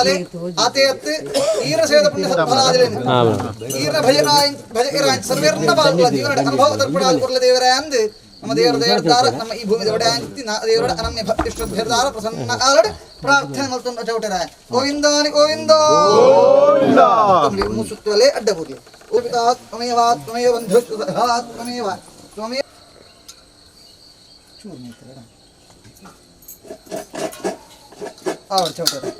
काले आते अत्ते ईर सेद पुण्य सत्फलादिलेन ईर भजराय सर्वेर्न बालकुल जीवन अनुभव तर्पणाल कुर्ल देवरायंद ನಮ್ಮ ದೇವರ ನಮ್ಮ ಈ ಭೂಮಿ ದೇವರ ದೇವರ ಅನನ್ಯ ಭಕ್ತಿ ಶ್ರದ್ಧೆದಾರ ಪ್ರಸನ್ನ ಆಲಡ್ ಪ್ರಾರ್ಥನೆ ಮಲ್ತೊಂದು ಚೌಟರಾಯ ಗೋವಿಂದಾನಿ ಗೋವಿಂದ ಗೋವಿಂದ ಮುಸುತ್ತಲೆ ಅಡ್ಡ ಬುರ್ಲಿ ಉಪಿತಾತ್ ತ್ವಮೇವಾತ್ ತ್ವಮೇವ ಬಂಧುಸ್ತಾತ್ ತ್ವಮೇವ ತ್ವಮೇ ಚೂರ್ ನಿಂತಲ್ಲ ಆವಡ ಚೌಟರಾಯ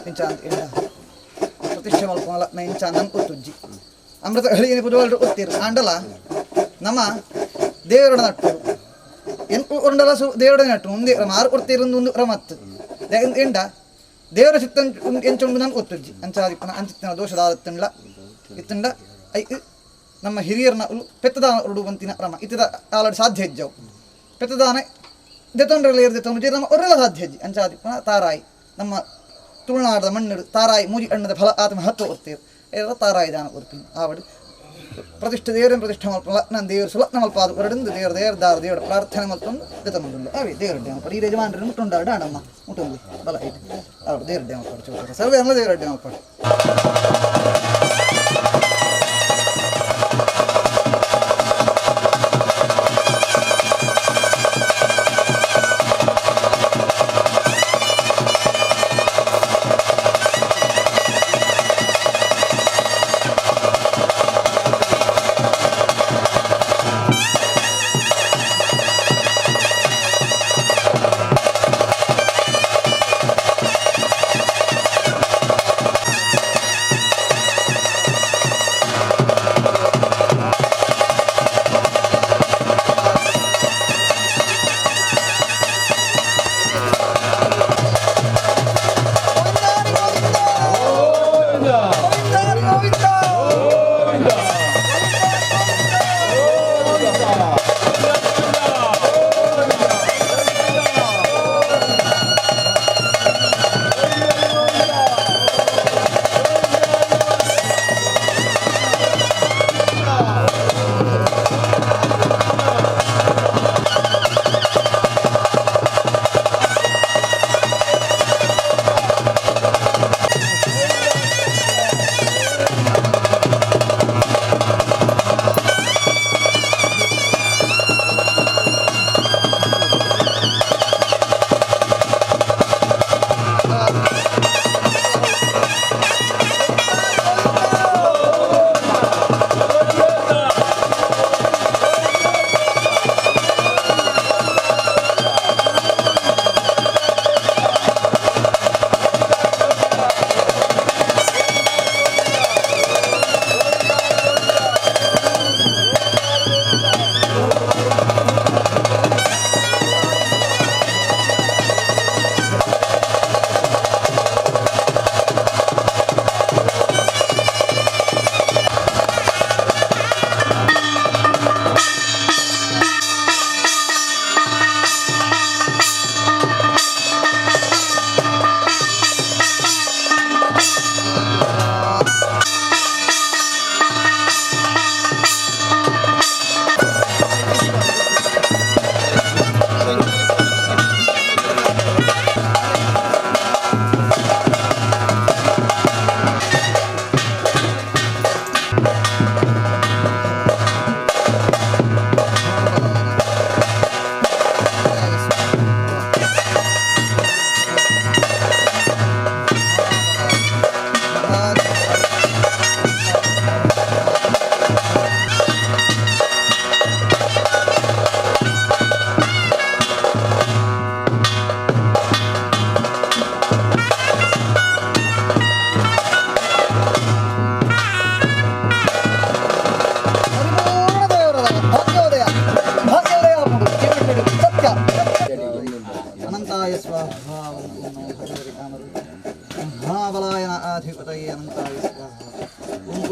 ಇಂಚಾಂತ ಇಂಡ ಪ್ರತಿಷ್ಠೆ ಮಲ್ಕೊಳ ನ ಇಂಚಾಂತ ಕೊತ್ತುಜ್ಜಿ ಅಮೃತ ಹಳಿಯನೆ ಪುದವಲ್ರು ಒತ್ತಿರು ಆಂಡಲ ನಮ್ಮ ದೇವರ ನಟ್ಟು ಉಂಡಲ ದೇವರ ನಟ್ಟು ಮುಂದೆ ಮಾರು ಕೊಡ್ತಿರೊಂದು ಒಂದು ರಮತ್ತು ಎಂಡ ದೇವರ ಚಿತ್ತ ಎಂಚುಂಡು ನಾನು ಒತ್ತುಜ್ಜಿ ಅಂಚಾದಿಪ್ಪನ ಅಂಚಿತ್ತಿನ ದೋಷದಾದತ್ತಂಡ್ಲ ಇತ್ತಂಡ ಐ ನಮ್ಮ ಹಿರಿಯರನ ಪೆತ್ತದಾನ ಉರುಡು ಬಂತಿನ ರಮ ಇತ್ತದ ಆಲಡ್ ಸಾಧ್ಯ ಹೆಜ್ಜವು ಪೆತ್ತದಾನ ದೆತೊಂಡ್ರೆಲ್ಲ ಇರ್ದೆತೊಂಡು ನಮ್ಮ ಅವರೆಲ್ಲ ಸಾಧ್ಯ ಹೆಜ್ಜಿ ಅಂಚಾದಿಪ್ಪನ ತಾರಾಯಿ ನಮ್ಮ ತುಳುನಾಡದ ಮಣ್ಣು ತಾರಾಯಿ ಮೂಜಿ ಅಣ್ಣದ ಫಲ ಆತ ಮಹತ್ವ ಒತ್ತಿರು ಎಲ್ಲ ತಾರಾಯಿ ದಾನ ಕೊಡ್ತೀನಿ ಆವಡು ಪ್ರತಿಷ್ಠೆ ದೇವರ ಪ್ರತಿಷ್ಠೆ ಮಲ್ಪ ನಾನು ದೇವರು ಸುಲಗ್ನ ಮಲ್ಪಾದ ಹೊರಡಿಂದು ದೇವರ ದೇವರ ಪ್ರಾರ್ಥನೆ ಮಲ್ತೊಂದು ಗತಮಂದಿಲ್ಲ ಅವೇ ದೇವರ ಡ್ಯಾಮ ಪಡಿ ಈ ಯಜಮಾನ್ರೆ ಮುಟ್ಟುಂಡಾಡ ಅಣ್ಣಮ್ಮ ಮುಟ್ಟುಂದು ಬಲ ಐತೆ ಅವ್ರು ದೇವರ ಡ್ಯಾಮ ಪಡಿ ಚೌಟ ಸರ್ವೇ ಎಲ್ಲ ದೇವರ ಡ್ಯಾಮ ಪಡಿ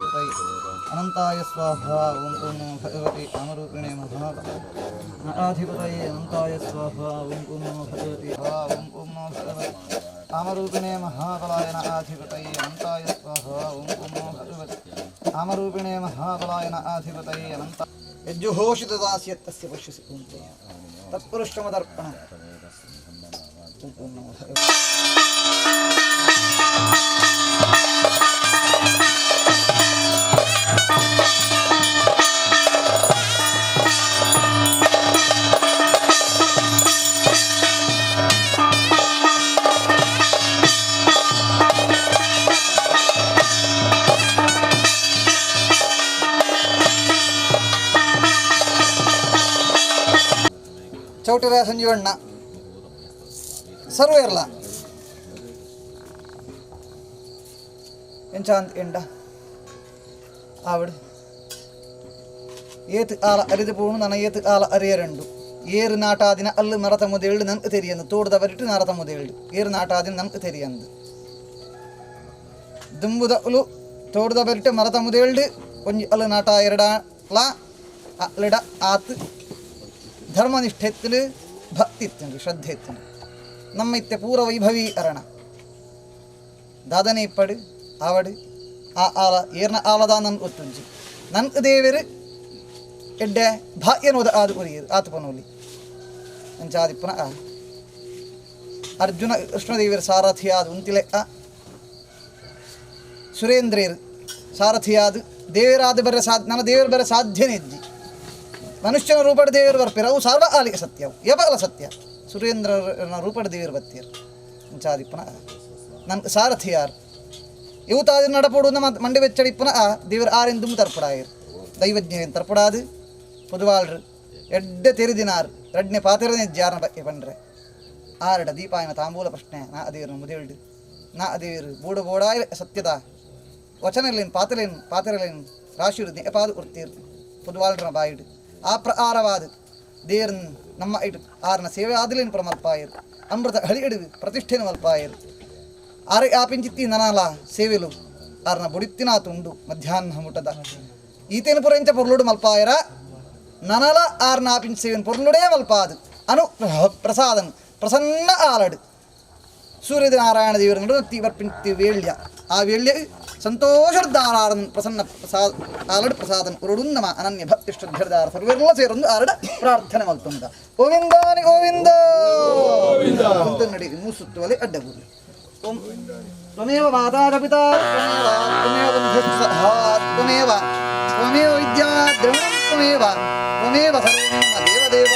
अनंताय स्वाहा ओम नमो भगवते कामरूपिणे महाधिपतये अनंताय स्वाहा ओम नमो भगवते ओम नमो भगवते कामरूपिणे महाबलाय अधिपतये अनंताय स्वाहा ओम नमो भगवते कामरूपिणे महाबलाय अधिपतये अनंत यज्जुहोषितदास्यत्तस्य पश्यसि कुन्ते तत्पुरुषमदर्पणम् ओम नमो भगवते ಚೌಟರ ಸಂಜೀವಣ್ಣ ಸರ್ವ ಇರಲ್ಲ ಎಂಚಾಂತ್ ಎಂಡ ಆವಿಡ್ ಏತ್ ಆಲ ಅರಿದು ಪೂಣು ನನ್ನ ಏತ್ ಆಲ ಅರಿಯರಂಡು ಏರು ನಾಟಾದಿನ ಅಲ್ಲು ನರತ ಮುದೇಳು ನನ್ಕು ತೆರಿಯಂದು ತೋಡದ ಬರಿಟ್ಟು ನರತ ಮುದೇಳು ಏರು ನಾಟಾದಿನ ನನ್ಕು ತೆರಿಯಂದು ದುಂಬುದ ಉಲು ತೋಡದ ಬರಿಟ್ಟು ಮರತ ಮುದೇಳು ಒಂಜಿ ಅಲ್ಲು ನಾಟ ಎರಡಲ ಅಲ್ಲಿಡ ಆತ್ ಧರ್ಮನಿಷ್ಠೆ ಎತ್ತಲು ಭಕ್ತಿ ಇತ್ತು ಶ್ರದ್ಧೆ ಇತ್ತು ನಮ್ಮ ಇತ್ತೆ ಪೂರ ವೈಭವಿ ಅರಣ ದಾದನೆ ಇಪ್ಪಡು ಆವಡು ಆ ಆಲ ಏರ್ನ ಆಲದ ನನ್ ಒತ್ತುಂಜಿ ನನ್ ದೇವರು ಎಡ್ಡೆ ಭಾಗ್ಯನೋದ ಆದು ಉರಿಯರು ಆತಪನೋಲಿ ಅಂಚಾದಿಪ್ಪನ ಅರ್ಜುನ ಕೃಷ್ಣದೇವರ ಸಾರಥಿಯಾದ ಉಂತಿಲೆ ಸುರೇಂದ್ರೇರು ಸಾರಥಿಯಾದ ದೇವರಾದ ಬರ ನನ್ನ ದೇವರು ಬರ ಸಾಧ್ಯನೇ ಇದ್ದಿ ಮನುಷ್ಯನ ರೂಪಡ ದೇವರು ಬರ್ಪೇರು ಅವು ಸರ್ವ ಆಲಿಗೆ ಸತ್ಯ ಅವು ಯಾವಾಗಲ ಸತ್ಯ ಸುರೇಂದ್ರನ ರೂಪಡ ದೇವರು ಬರ್ತೀರು ಅಂಚಾದಿಪ್ಪನ ನನ್ನ ಸಾರಥಿ ಯಾರು ಇವತ್ತಾದ ನಡಪಡು ನಮ್ಮ ಮಂಡಿ வெச்சடி ಪುನಃ ದೇವರು ಆರೆಂದು ತರ್ಪಡಾಯಿರು ದೈವಜ್ಞ ತರ್ಪಡಾದು ಪೊದುವಾಳ್ರು ಎಡ್ಡೆ ತೆರಿದಿನಾರು ರಡ್ನೆ ಪಾತಿರನೆ ಜಾರನ ಬಗ್ಗೆ ಬಂಡ್ರೆ ಆರಡ ದೀಪಾಯನ ತಾಂಬೂಲ ಪ್ರಶ್ನೆ ನಾ ಅದೇವರು ಮುದೇಳ್ಡು ನಾ ಅದೇವರು ಬೂಡ ಬೋಡಾಯ ಸತ್ಯದ ವಚನಲೇನು ಪಾತಿರಲೇನು ರಾಶಿರು ನೇಪಾದು ಕೊಡ್ತೀರು ಪೊದುವಾಳ್ರನ ಬಾಯಿಡು ಆ ಪ್ರಕಾರವಾದ ದೇವರನ್ನು ನಮ್ಮ ಇಡು ಆರನ ಸೇವೆ ಆದಲೇನು ಪ್ರಮಲ್ಪಾಯರು ಅಮೃತ ಹಳಿಯಿಡು ಪ್ರತಿಷ್ಠೆನ ಮಲ್ಪಾಯರು ಆರೆ ಆಪಿಂಚಿತ್ತಿ ನನಲ ಸೇವೆಲು ಆರನ ಬುಡಿತ್ತಿನ ತುಂಡು ಮಧ್ಯಾಹ್ನ ಮುಟದ ಈತೇನು ಪುರಂಚ ಪೊರ್ಲುಡು ಮಲ್ಪಾಯರ ನನಲ ಆರನ ಆಪಿಂಚ ಸೇವೆನ ಪೊರ್ಲುಡೇ ಮಲ್ಪಾದು ಅನು ಪ್ರಸಾದನ್ ಪ್ರಸನ್ನ ಆಲಡು ಸೂರ್ಯನಾರಾಯಣ ದೇವರ ನಡು ತೀವರ್ಪಿಂತಿ ವೇಳ್ಯ ಆ ವೇಳ್ಯ ಸಂತೋಷದಾರನ್ ಪ್ರಸನ್ನ ಪ್ರಸಾದ ಆಲಡು ಪ್ರಸಾದನ್ ಉರುಡುನ್ನಮ ಅನನ್ಯ ಭಕ್ತಿ ಶ್ರದ್ಧೆದಾರ ಸರ್ವೆಲ್ಲ ಸೇರೊಂದು ಆರಡ ಪ್ರಾರ್ಥನೆ ಮಲ್ತುಂದ ಗೋವಿಂದಾನಿ ಗೋವಿಂದ ನಡಿ ಮೂಸುತ್ತುವಲೆ ಅಡ್ಡಗುರು ಓಂ ತ್ವಮೇವ ಮಾತಾ ಪಿತಾ ತ್ವಮೇವ ತ್ವಮೇವ ತ್ವಮೇವ ವಿದ್ಯಾ ದ್ರವಿಣಂ ತ್ವಮೇವ ಸರ್ವಂ ದೇವದೇವ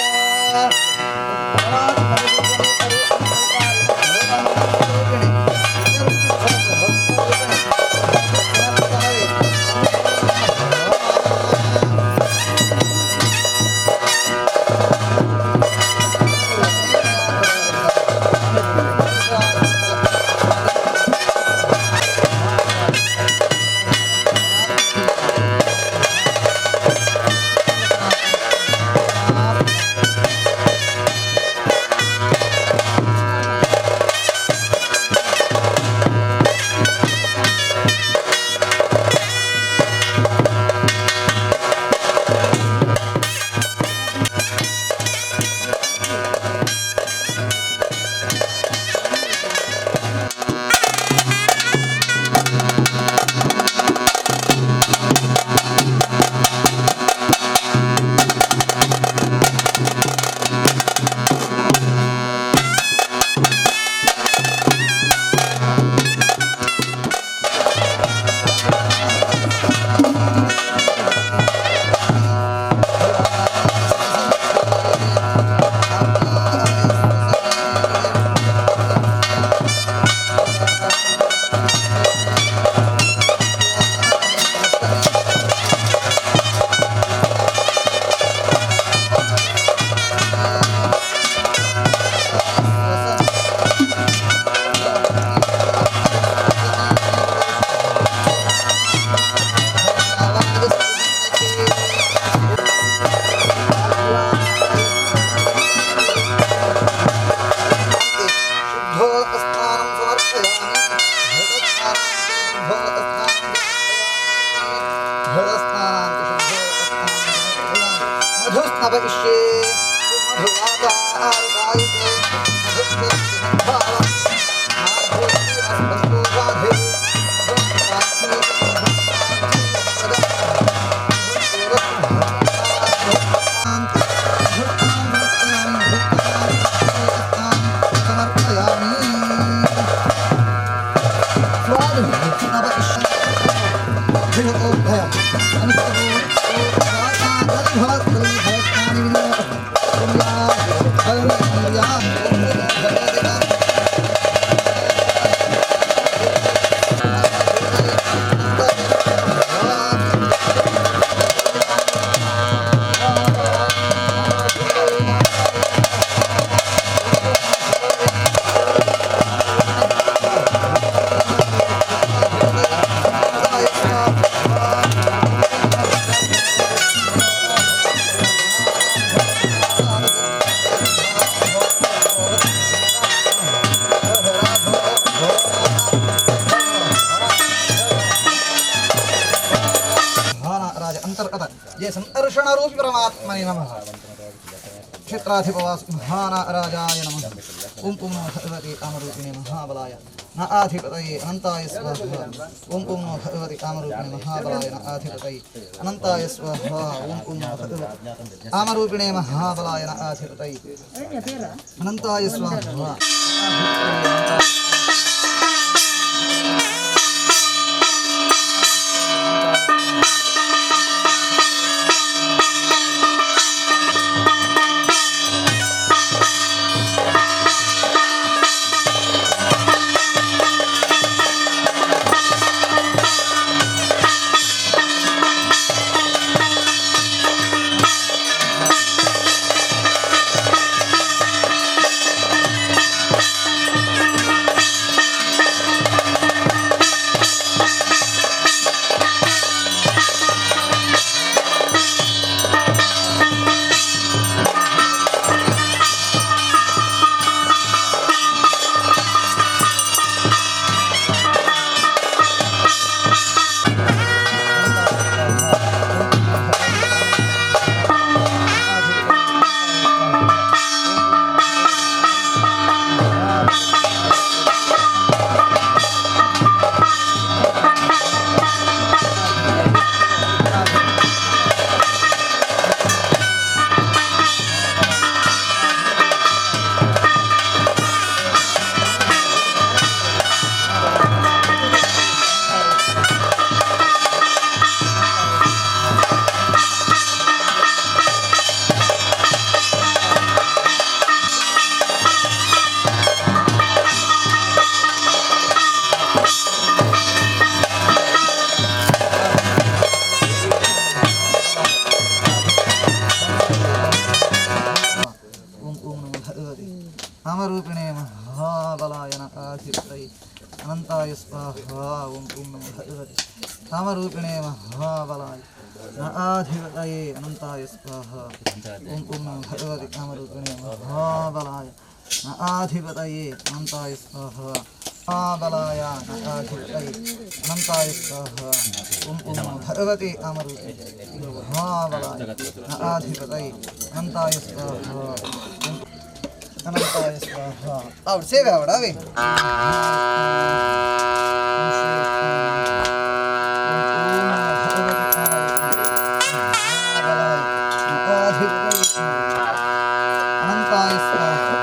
परमात्मने नमः क्षेत्राधिपवास महाराजाय नमः ओम ओम नमो भगवते कामरूपिणे महाबलाय न आधिपतये अनंताय स्वाहा ओम ओम नमो भगवते कामरूपिणे महाबलाय न आधिपतये अनंताय स्वाहा ओम ओम नमो भगवते कामरूपिणे महाबलाय न आधिपतये अनंताय स्वाहा कामरूपिणे महाबलाय न आधिपतये अनंताय स्वाहा ओम ओम नमो भगवते कामरूपिणे महाबलाय न आधिपतये अनंताय स्वाहा ओम ओम नमो भगवते कामरूपिणे महाबलाय न आधिपतये अनंताय स्वाहा महाबलाय न आधिपतये अनंताय स्वाहा ओम ओम नमो भगवते कामरूपिणे महाबलाय न आधिपतये अनंताय स्वाहा अनंताय स्वाहा और सेव आवड़ा वे अनंताय स्वाहा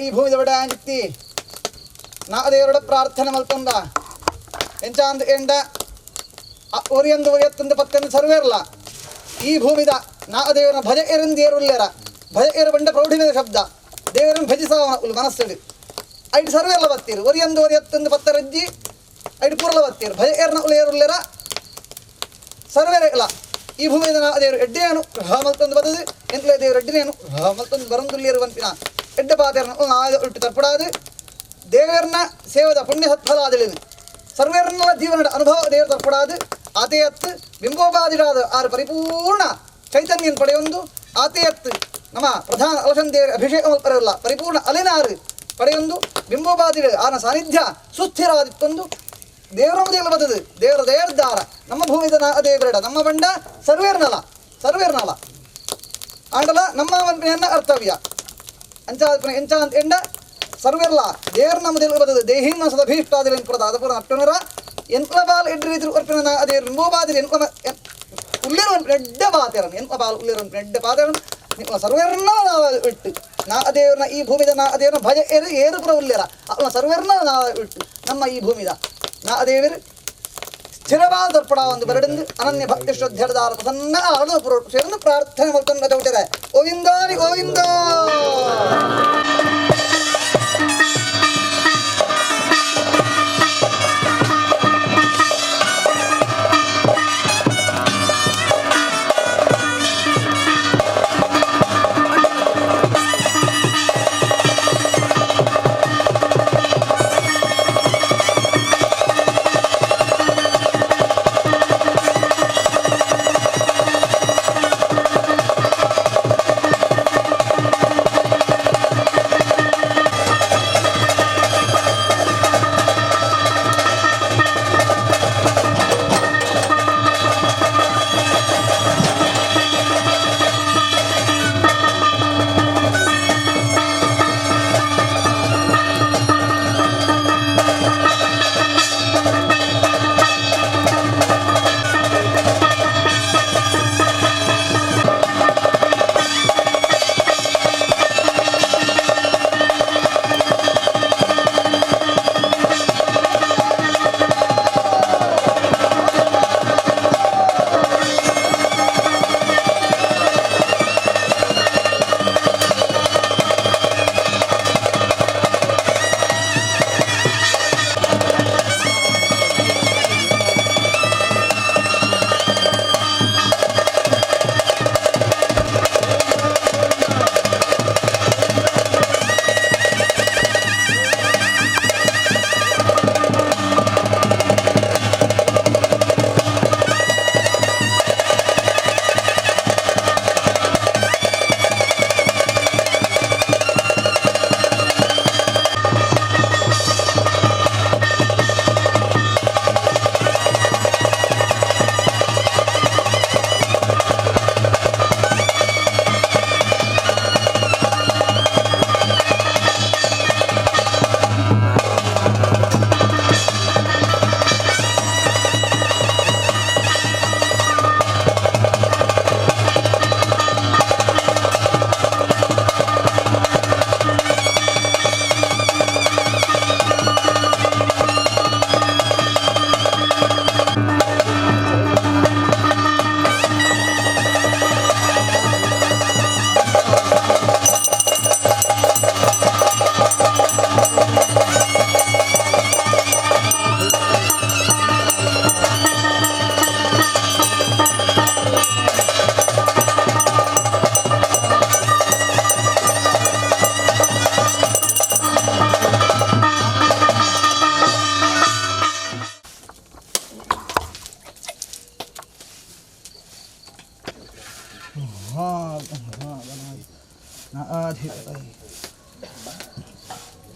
ಈ ಭೂಮಿ ದೊಡ್ಡ ಅಂಜಿತ್ತಿ ನಾ ದೇವರೊಡ ಪ್ರಾರ್ಥನೆ ಮಲ್ತೊಂದ ಎಂಚಾಂದ ಎಂಡ ಒರಿಯಂದು ಒರಿಯತ್ತಂದು ಪತ್ತಂದು ಸರ್ವೇರ್ಲ ಈ ಭೂಮಿದ ನಾ ದೇವರನ್ನ ಭಜ ಎರಂದು ಏರುಲ್ಲೇರ ಭಜ ಏರು ಬಂಡ ಪ್ರೌಢಿನ ಶಬ್ದ ದೇವರನ್ನು ಭಜಿಸವನ ಉಲ್ ಮನಸ್ಸಡಿ ಐದು ಸರ್ವೇರ್ಲ ಬತ್ತೀರು ಒರಿಯಂದು ಒರಿಯತ್ತಂದು ಪತ್ತರಜ್ಜಿ ಐದು ಪೂರ್ಲ ಬತ್ತೀರು ಭಜ ಏರ್ನ ಉಲ್ ಏರುಲ್ಲೇರ ಸರ್ವೇರ ಇಲ್ಲ ಈ ಭೂಮಿದ ನಾ ದೇವರು ಎಡ್ಡೆಯನ್ನು ಮಲ್ತೊಂದು ಬದದು ಎಂತಲೇ ದೇವರು ಎಡ್ಡಿನೇನು ಮಲ್ತೊಂದು ಬರಂದುಲ್ಲಿರುವಂತಿನ ಎಡ್ಡ ಪಾತೆರನ್ನು ಇಟ್ಟು ತರ್ಪಡಾದು ದೇವರನ್ನ ಸೇವದ ಪುಣ್ಯ ಸತ್ಫಲಾದಿಳಿದು ಸರ್ವೇರ್ನೆಲ್ಲ ಜೀವನದ ಅನುಭವ ದೇವರು ತರ್ಪಡಾದು ಆತೆಯತ್ತು ಬಿಂಬೋಪಾದಿರಾದ ಆರು ಪರಿಪೂರ್ಣ ಚೈತನ್ಯನ್ ಪಡೆಯೊಂದು ಆತೆಯತ್ತು ನಮ್ಮ ಪ್ರಧಾನ ಅಲಸನ್ ದೇವರ ಅಭಿಷೇಕ ಮಲ್ಪರಲ್ಲ ಪರಿಪೂರ್ಣ ಅಲೆನಾರು ಪಡೆಯೊಂದು ಬಿಂಬೋಪಾದಿರ ಆನ ಸಾನ್ನಿಧ್ಯ ಸುಸ್ಥಿರಾದಿತ್ತೊಂದು ದೇವರ ಮುದಿಯಲ್ಲ ಬದದು ದೇವರ ದೇವರ್ದಾರ ನಮ್ಮ ಭೂಮಿದ ದೇವರಡ ನಮ್ಮ ಬಂಡ ಸರ್ವೇರ್ನಲ ಆಂಡಲ ನಮ್ಮ ಮನ್ಪನೆಯನ್ನ ಅರ್ಥವ್ಯ ಅಂಚಾದ ಎಂಚ ಅಂತ ಎಂಡ ಸರ್ವೆಲ್ಲ ದೇವರ ನಮ್ಮದಿಲ್ಲ ಬದದು ದೇಹಿನ ಸದಭೀಷ್ಟಾದಿರ ಎನ್ಪುರದ ಅದಪುರ ಅಟ್ಟುನರ ಎಂತ ಬಾಲ್ ಎಡ್ಡ ರೀತಿ ಅರ್ಪಣ ಅದೇ ರಿಂಬೋಬಾದಿರ ಉಲ್ಲಿರುವ ಎಡ್ಡ ಪಾತೆರನ್ ಎಂತ ಬಾಲ್ ಉಲ್ಲಿರುವ ಎಡ್ಡ ಪಾತೆರನ್ ನಿಮ್ಮ ಸರ್ವೇರ್ನ ಇಟ್ಟು ನಾ ದೇವ್ರನ್ನ ಈ ಭೂಮಿದ ನಾ ದೇವ್ರನ್ನ ಭಜ ಏರು ಪುರ ಉಲ್ಲೇರ ಅವನ ಸರ್ವೇರ್ನ ನಾ ಇಟ್ಟು ನಮ್ಮ ಈ ಭೂಮಿದ ನಾ ದೇವರು ಸ್ಥಿರವಾದ ದರ್ಪಣ ಒಂದು ಬೆರಡಿಂದು ಅನನ್ಯ ಭಕ್ತಿ ಶ್ರದ್ಧೆದಾರ ಪ್ರಸನ್ನ ಆಳು ಸೇರನ್ನು ಪ್ರಾರ್ಥನೆ ಮಾಡ್ಕೊಂಡು ತಗೊಳ್ತಾರೆ ಗೋವಿಂದಾರಿ ಗೋವಿಂದ.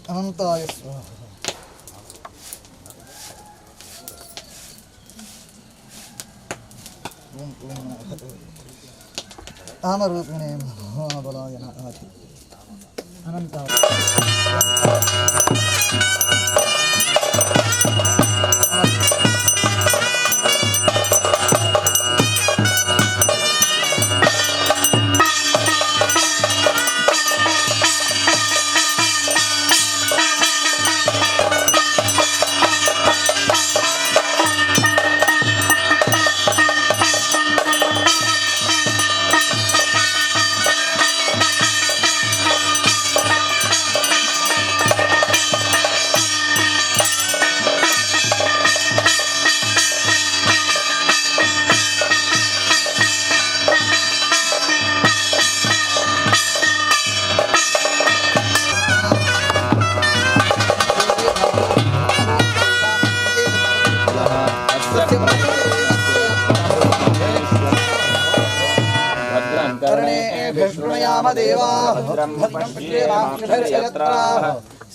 अनंताय स्वाहा. आमरूपिणे महाबलाय नमः. अनंताय देवाः भद्रं पश्येमाक्षभिर्यजत्राः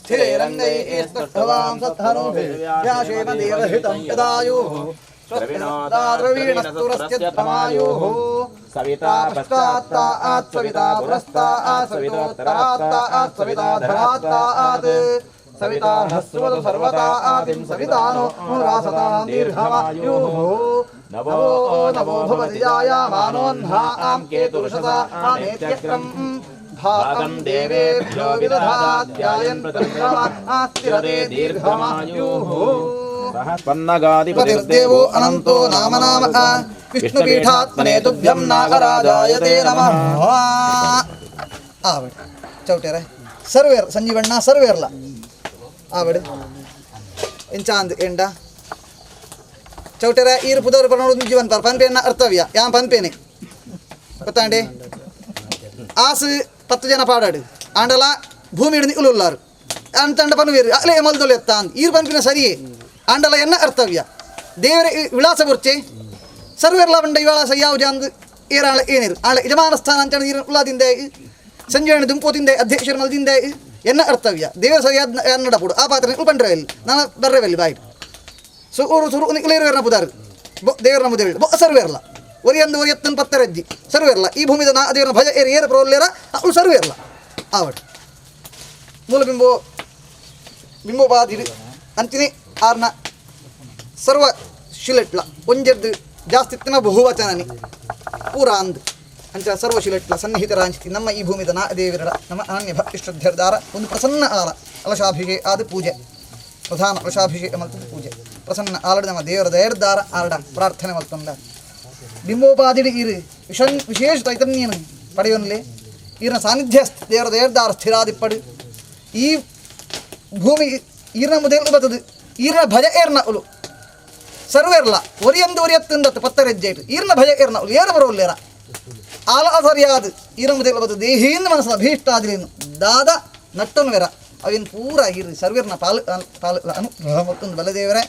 स्थिरैरङ्गैस्तुष्टवां सत्तनूभिर्व्याशेम देवहितं यदायुः द्रवीणस्तुरस्यद्धमायुः सविता पश्चात्तात् सविता पुरस्तात् सवितोत्तरात्तात् सविता धरात्तात् सविता ह्रस्वतु सर्वता आदिं सवितानो रासतां दीर्घमायुः नवो नवो भवति जायामानोऽह्ना आं केतुर्षसा आनेत्यक्रम् भागं देवेभ्यो विदधात्यायन् प्रतिष्ठा दीर्घमायुः पन्नगाधिपतिर्देवो अनंतो नाम नाम विष्णुपीठात्मने तुभ्यं नागराजाय ते नमः आवड चौटेरे सर्वेर संजीवण्ण सर्वेरला आवड इंचांद एंडा चौटेरे ईर पुदर पनोडु जीवन पर पनपेन अर्थव्य या पनपेने ಗೊತ್ತಾಂಡೆ ಆಸು 10 ಜನ ಪಾಡಾಡು ಆಂಡಲ ಭೂಮಿ ಹಿಡಿದು ಉಳುಲ್ಲಾರು ಅಂತಂಡ ಪನ್ವೇರು ಅಲೆ ಮಲ್ದೊಲೆ ಎತ್ತ ಅಂತ ಈರ್ ಪನ್ಪಿನ ಸರಿಯೇ ಆಂಡಲ ಎನ್ನ ಅರ್ಥವ್ಯ ದೇವರ ವಿಳಾಸ ಬರ್ಚೆ ಸರ್ವೇರ್ಲ ಬಂಡ ವಿಳಾಸ ಯಾವ ಜಾಂದು ಏರಾಳ ಏನಿರು ಆಳ ಯಜಮಾನ ಸ್ಥಾನ ಅಂತ ಉಳ್ಳಾದಿಂದ ಸಂಜೀವನ ದುಂಪೋತಿಂದ ಅಧ್ಯಕ್ಷರ ಮಲ್ದಿಂದ ಎನ್ನ ಅರ್ಥವ್ಯ ದೇವರ ಸರಿಯಾದ ನಡಪುಡು ಆ ಪಾತ್ರ ಉಳ್ಪಂಡ್ರವೆಲ್ಲಿ ನಾನು ಬರ್ರೆವೆಲ್ಲಿ ಬಾಯಿ ಸುರು ಸುರು ನಿಕ್ಲೇರುವೆರ್ನ ಪುದಾರು ದೇವರನ ಮುದೇಳಿ ಸರ್ವೇರ್ಲ ಒರಿಯಂದು ಒರಿಯತ್ತನ್ ಪತ್ತರಜ್ಜಿ ಸರ್ವೇರ್ಲ ಈ ಭೂಮಿದ ನಾ ದೇವರ ಭಜ ಏರು ಏರು ಪ್ರೋಲ್ಲೇರ ಅವಳು ಸರ್ವೇರ್ಲ ಆವಡ್ ಮೂಲ ಬಿಂಬೋಪಾದಿರು ಅಂತಿನಿ ಆರ್ನ ಸರ್ವ ಶಿಲೆಟ್ಲ ಒಂಜರ್ದು ಜಾಸ್ತಿತ್ತಿನ ಬಹುವಚನನಿ ಪೂರ ಅಂದ್ ಅಂಚ ಸರ್ವ ಶಿಲೆಟ್ಲ ಸನ್ನಿಹಿತರಾಂಚಿತಿ ನಮ್ಮ ಈ ಭೂಮಿದ ನಾ ದೇವರ ನಮ್ಮ ಅನನ್ಯ ಭಕ್ತಿ ಶ್ರದ್ಧೆರ್ದಾರ ಒಂದು ಪ್ರಸನ್ನ ಆಲ ಅಲಶಾಭಿಷೇಕ ಆದ ಪೂಜೆ ಪ್ರಧಾನ ಅಲಶಾಭಿಷೇಕ ಮಲ್ತದ ಪೂಜೆ ಪ್ರಸನ್ನ ಆಲಡ ನಮ್ಮ ದೇವರ ದಯರ್ದಾರ ಆರಡ ಪ್ರಾರ್ಥನೆ ಮಲ್ತೊಂಡ ಬಿಂಬೋಪಾದಿಡಿ ಇರು ವಿಶೇಷ ಚೈತನ್ಯನು ಪಡೆಯೋನ್ಲೆ ಈರ್ನ ಸಾನ್ನಿಧ್ಯ ದೇವರ ದಯರ್ದಾರ ಸ್ಥಿರಾದಿಪ್ಪಡು ಈ ಭೂಮಿ ಈರ್ನ ಮುದೇಲು ಬರ್ತದೆ ಈರ್ನ ಭಜ ಏರ್ನ ಉಲು ಸರ್ವೇರ್ಲ ಒರಿಯಂದು ಒರಿಯತ್ತಂದತ್ತು ಪತ್ತರೆಜ್ಜೆಟು ಈರ್ನ ಭಜ ಏರ್ನ ಉಲು ಏರು ಬರೋಲ್ಲೇರ ಆಲ ಸರಿಯಾದ ಈರ್ನ ಮುದೇಲು ಬರ್ತದೆ ದೇಹಿಯಿಂದ ಮನಸ್ಸು ಅಭೀಷ್ಟಾದಿಲೇನು ದಾದ ನಟ್ಟನು ವೆರ ಅವೇನು ಪೂರ ಇರು ಸರ್ವೇರ್ನ ಪಾಲು ಅನುಗ್ರಹ ಮತ್ತೊಂದು ಬಲದೇವರೇ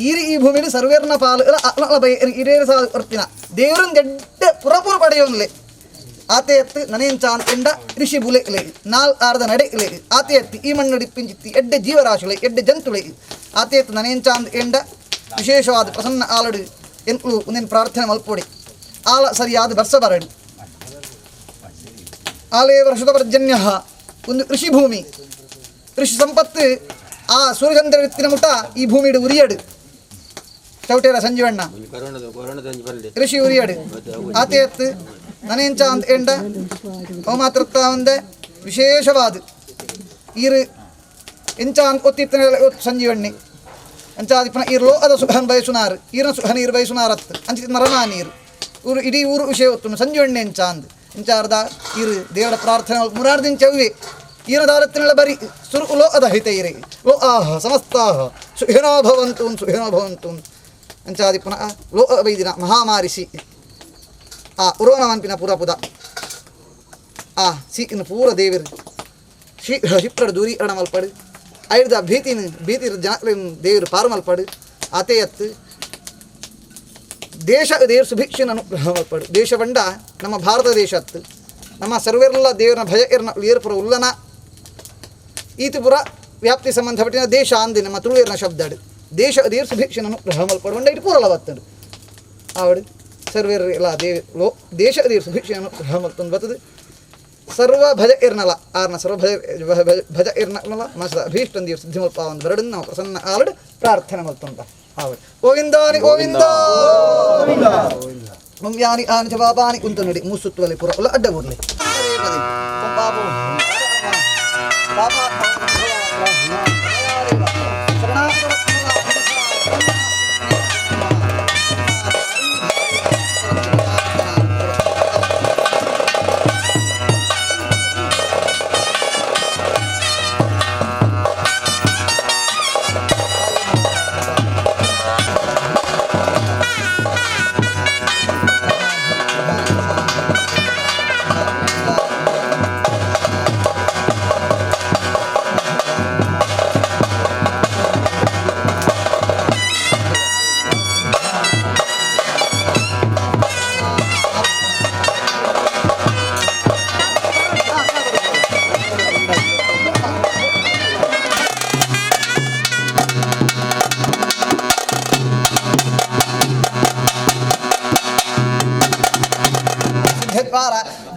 ಈರಿ ಈ ಭೂಮಿಯಲ್ಲಿ ಸರ್ವೇರ್ನ ಪಾಲು ಬೈ ಇರೇರು ಸಹ ವರ್ತಿನ ದೇವರನ್ನ ದೊಡ್ಡ ಪುರಪುರ ಪಡೆಯೋನ್ಲೆ ಆತೆ ಎತ್ತು ನನೇನ್ ಚಾನ್ ಎಂಡ ಋಷಿ ಬುಲೆ ಇಲೆ ನಾಲ್ ಆರ್ದ ನಡೆ ಇಲೆ ಆತೆ ಎತ್ತಿ ಈ ಮಣ್ಣು ಡಿಪ್ಪಿಂಚಿತ್ತಿ ಎಡ್ಡೆ ಜೀವರಾಶುಲೆ ಎಡ್ಡೆ ಜಂತುಳೆ ಆತೆ ಎತ್ತು ನನೇನ್ ಚಾಂದ್ ಎಂಡ ವಿಶೇಷವಾದ ಪ್ರಸನ್ನ ಆಲಡು ಎಂತಲು ಒಂದೇನು ಪ್ರಾರ್ಥನೆ ಮಲ್ಪೊಡಿ ಆಲ ಸರಿಯಾದ ಬರ್ಸ ಬರಡು ಆಲೇ ವರ್ಷದ ಪರ್ಜನ್ಯ ಒಂದು ಕೃಷಿ ಭೂಮಿ ಕೃಷಿ ಸಂಪತ್ತು ಆ ಸೂರ್ಯಚಂದ್ರ ಎತ್ತಿನ ಮುಟ ಈ ಭೂಮಿಡು ಉರಿಯಡು ಚೌಟೇರ ಸಂಜೀವಣ್ಣ ಕೃಷಿ ಉರಿಯಡು ಆತೆ ಎತ್ತು ನನೇಂಚ ಅಂತ ಎಂಡ ಅವ ಮಾತ್ರ ಒಂದೇ ವಿಶೇಷವಾದ ಈರು ಎಂಚ ಅಂತ ಒತ್ತಿತ್ತನ ಸಂಜೀವಣ್ಣಿ ಅಂಚಾದಿಪ್ಪನ ಈರ್ಲೋ ಅದ ಸುಖನ್ ಬಯಸುನಾರು ಈರ್ನ ಸುಖನ ಈರು ಬಯಸುನಾರತ್ತು ಅಂಚಿತ ಮರನಾ ನೀರು ಊರು ಇಡೀ ಊರು ವಿಷಯ ಒತ್ತು ಸಂಜೀವಣ್ಣೆ ಎಂಚ ಅಂದ್ ಇಂಚಾರ್ದ ಈರು ದೇವರ ಪ್ರಾರ್ಥನೆ ಮುರಾರ್ದಿನ ಚವ್ವೆ ಈರ ದಾರತ್ತಿನ ಬರಿ ಸುರು ಲೋ ಅದ ಹಿತೈರೆ ಲೋ ಆಹ ಸಮಸ್ತಾಹ ಸುಖಿನೋ ಭವಂತು ಸುಖಿನೋ ಭವಂತು ಅಂಚಾದಿಪ್ಪನ ಲೋ ವೈದಿನ ಮಹಾಮಾರಿಸಿ ಆ ಉರೋನವನ್ಪಿನ ಪುರ ಪುದ ಆ ಸೀಕಿನ ಪೂರ ದೇವರು ಶಿಪ್ರಡು ದೂರಿ ಅಡ ಮಲ್ಪಡು ಐಡ್ದ ಭೀತಿ ಜನ ದೇವರು ಪಾರು ಮಲ್ಪಡು ಆತೆ ಎತ್ತು ದೇಶ ದೇವ್ರ ಸುಭಿಕ್ಷನ ಅನುಗ್ರಹ ಮಲ್ಪಡು ದೇಶ ಬಂಡ ನಮ್ಮ ಭಾರತ ದೇಶ ಅತ್ತು ನಮ್ಮ ಸರ್ವೇರ್ಲ ದೇವರನ ಭಯ ಏರ್ಪುರ ಉಲ್ಲನ ಈತ ಪುರ ವ್ಯಾಪ್ತಿ ಸಂಬಂಧಪಟ್ಟಿನ ದೇಶ ಅಂದಿ ನಮ್ಮ ತುಳುವೇರ್ನ ಶಬ್ದಾಡು ದೇಶ ದೇವ್ರ ಸುಭಿಕ್ಷನ ಅನುಗ್ರಹ ಮಲ್ಪಡು ಒಂಡ ಇಟ್ಟು ಪೂರಲ್ಲ ಬತ್ತಡು ಆವಡು ಸರ್ವೇರ್ ಎಲ್ಲ ದೇಶ ದೇವ್ರ ಸುಭಿಕ್ಷೆಯನ್ನು ಗ್ರಹ ಮಲ್ತೊಂದು ಬರ್ತದೆ ಸರ್ವ ಭಜ ಇರ್ನಲ್ಲ ಆರ್ನ ಸರ್ವ ಭಜ ಇರ್ನಲ್ಲ ಮನಸ್ಸದ ಅಭೀಷ್ಟನ್ ದೇವ್ರ ಸಿದ್ಧಿ ಮಲ್ಪ ಒಂದು ಬರಡನ್ನು ನಾವು ಪ್ರಸನ್ನ ಆಲಡ್ ಪ್ರಾರ್ಥನೆ ಮಲ್ತೊಂದ ಆವಡು ಗೋವಿಂದಾನಿ ಗೋವಿಂದ ಮುಂಗ್ಯಾನಿ ಆನಿ ಚ ಬಾಬಾನಿ ಕುಂತ ನೋಡಿ ಮೂಸುತ್ತುವಲ್ಲಿ ಪುರ ಎಲ್ಲ ಅಡ್ಡ ಬರಲಿ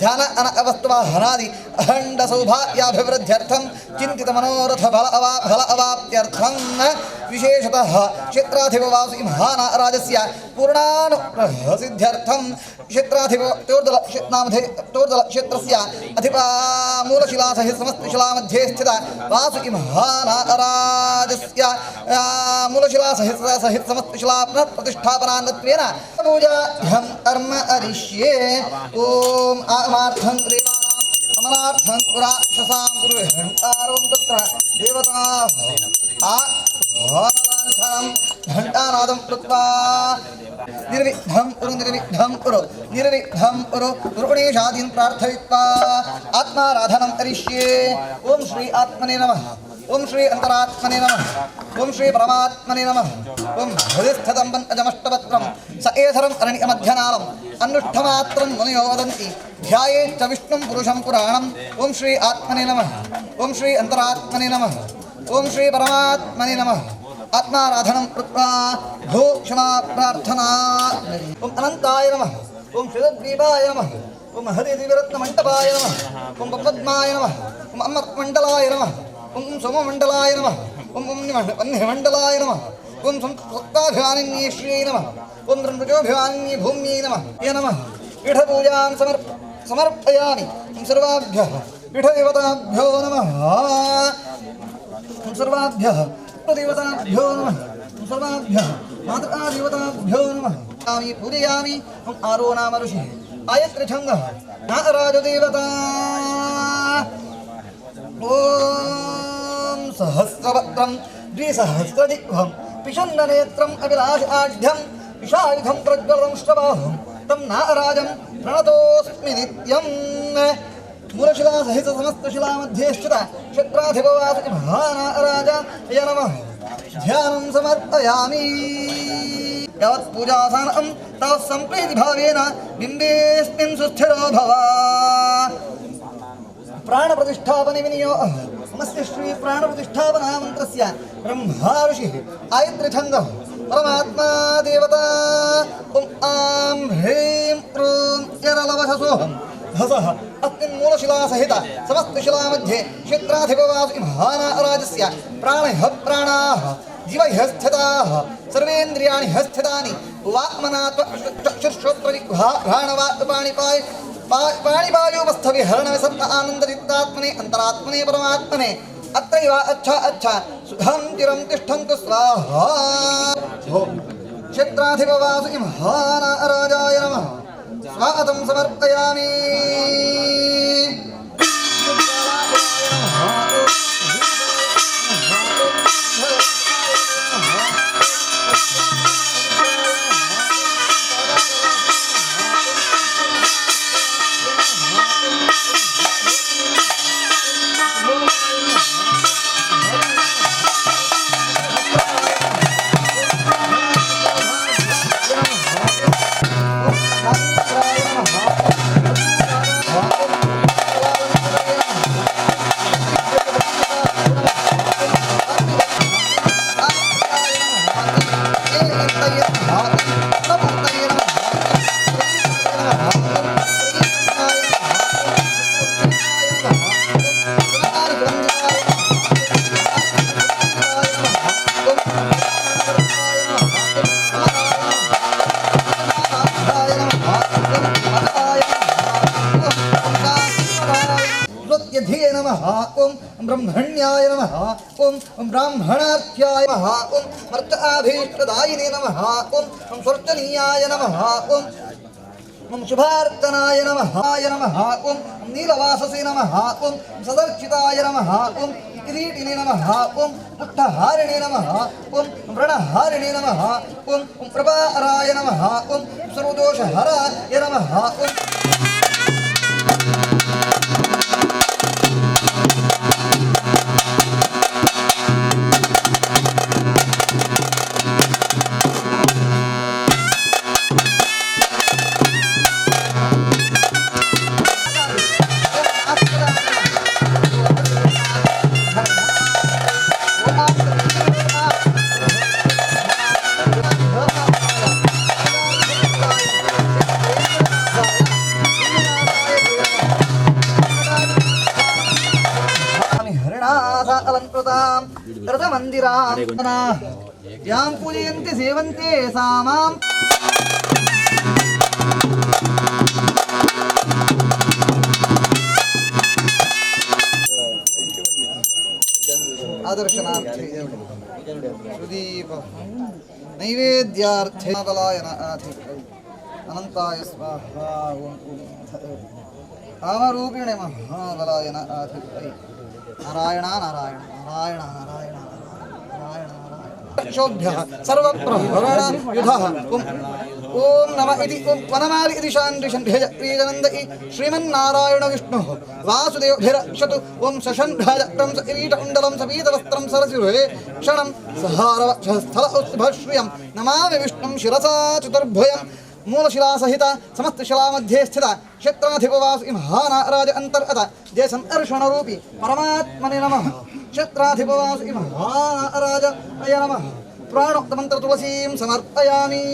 ध्यान अन अवस्तवाहनादि अखंड सौभाग्याभिवृद्ध्यर्थं चिंतित मनोरथ फल अवाप्त्यर्थं विशेषतः क्षेत्राधिपवासी महाराजस्य पूर्णानुसिद्ध्यर्थं क्षेत्राधिप तोर्दल क्षेत्रस्य अधिपा मूलशिला सहित समस्त शिला मध्ये स्थित वासुकी महाराजस्य मूलशिला सहित समस्त शिला प्रतिष्ठापनान्त्वेन पूजाभ्यं कर्म अरिष्ये ओम आमार्थं देवानां समनार्थं पुराशसां गुरुघण्टारों तत्र देवता आह्वानलाञ्छनं घण्टानादं कृत्वा निर्विघ्नं कुरु गुरुगणेशादीन् प्रार्थयित्वा आत्माराधनं करिष्ये ओम श्री आत्मने नमः ओम श्री अंतरात्मने नमः ओम श्री परमात्मने नमः ओम हृदिस्थतं पंकजमष्टपत्रं स एधरं अरण्यमध्यनालम् अनुष्ठमात्रं मुनयो वदन्ति ध्यायेच्च विष्णुं पुरुषं पुराणम् ओम श्री आत्मने नमः ओम श्री अंतरात्मने नमः ओम श्री परमात्मने नमः आत्माराधनं कृत्वा भो क्षमा प्रार्थना ओम अनंताय नमः ओम श्रीद्वीपाय नमः ओम हरिदिव्यरत्नमण्डपाय नमः ओम पद्माय नमः ओम अमृतमण्डलाय नमः ओम सोममण्डलाय नमः ओम वह्निमण्डलाय नमः ओम सप्ताभिमानिन्येश्वर्यै नमः ओम ब्रह्मजोभिमानिन्ये भूम्यै नमः ये नमः पीठपूजां समर्पयामि ओम सर्वाभ्यः पीठदेवताभ्यो नमः ओम सर्वाभ्यः देवताभ्यो नमः सर्वाभ्यः मातृदेवताभ्यो नमः पूजयामि ओम आरो नाम ऋषिः आयत्र छन्दः नाराजदेवता ओम सहस्रवक्त्रं द्विसहस्रदिग्भं पिशन्ननेत्रम् अभिलाषाढ्यं विशायुधं प्रज्वलं श्रवाहं तं नाराजं प्रणतोऽस्मि नित्यम् मूलशिला सहित समस्त शिला मध्ये स्थित क्षेत्राधिपवासी महाराजाय नमः ध्यानं समर्पयामि यावत् पूजासानं तावत् सम्प्रीतिभावेन बिम्बेऽस्मिन् सुस्थिरो भव प्राणप्रतिष्ठापने विनियोगः नमस्ते श्री प्राणप्रतिष्ठापना मन्त्रस्य ब्रह्मा ऋषिः आयत्रिछन्दः परमात्मा देवता ॐ आं ह्रीं क्रूं यरलवशसोऽहं हसः अस्मिन् मूलशिला सहित समस्त शिला मध्ये क्षेत्राधिपवासी महाराजस्य प्राणः प्राणाः जीवः स्थिताः सर्वेन्द्रियाणि स्थितानि वाक्मनात्वचक्षुश्रोत्रजिह्वाघ्राणवाक्पाणिपाय पाणिपायोवस्थविहरणविसर्प आनन्दचित्तात्मने अन्तरात्मने परमात्मने अत्रैव अच्छा सुखं चिरं तिष्ठन्तु स्वाहा क्षेत्राधिपवासी महाराजाय नमः स्वागतं समर्पयामि ओम ब्रह्मण्याय नमः ओम ब्राह्मणार्थ्याय नमः ओम मर्त्याभीष्टदायिने नमः ओम स्वर्चनीयाय नमः ओम शुभार्चनाय नमः ओम नीलवाससे नमः ओम सदर्चिताय नमः ओम किरीटिने नमः ओम पुट्टहारिणे नमः ओम व्रणहारिणे नमः ओम प्रभाराय नमः ओम सर्वदोषहराय नमः ओम मनसा अलङ्कृतां रथमन्दिरां यां पूजयन्ति सेवन्ते सा मां आदर्शनार्थे सुदीप नैवेद्यार्थे बलायन अनंताय स्वाहा कामरूपिणे महाबलायन नारायण नारायण नारायण नारायण नारायण शोभ्यः सर्वप्रहरण युधः ओम नमः इति ओम वनमालि इति शान्तिशं प्रियजनन्द श्रीमन्नारायण विष्णुः वासुदेवभिरक्षतु ओम शशन्भजक्रं सकीटकुण्डलं सपीतवस्त्रं सरसिरुहे क्षणं सहारवक्षस्थल उत्भश्रियं नमामि विष्णुं शिरसा चतुर्भुजं मूलशिला सहित समस्तशिला मध्ये स्थिता क्षेत्राधिपवासि महाराज अंतर्गत जय संकर्षण रूपी परमात्मने नमः क्षेत्राधिपवासि महाराज अय नमः प्राणोक्त मंत्र तुलसीं समर्पयामि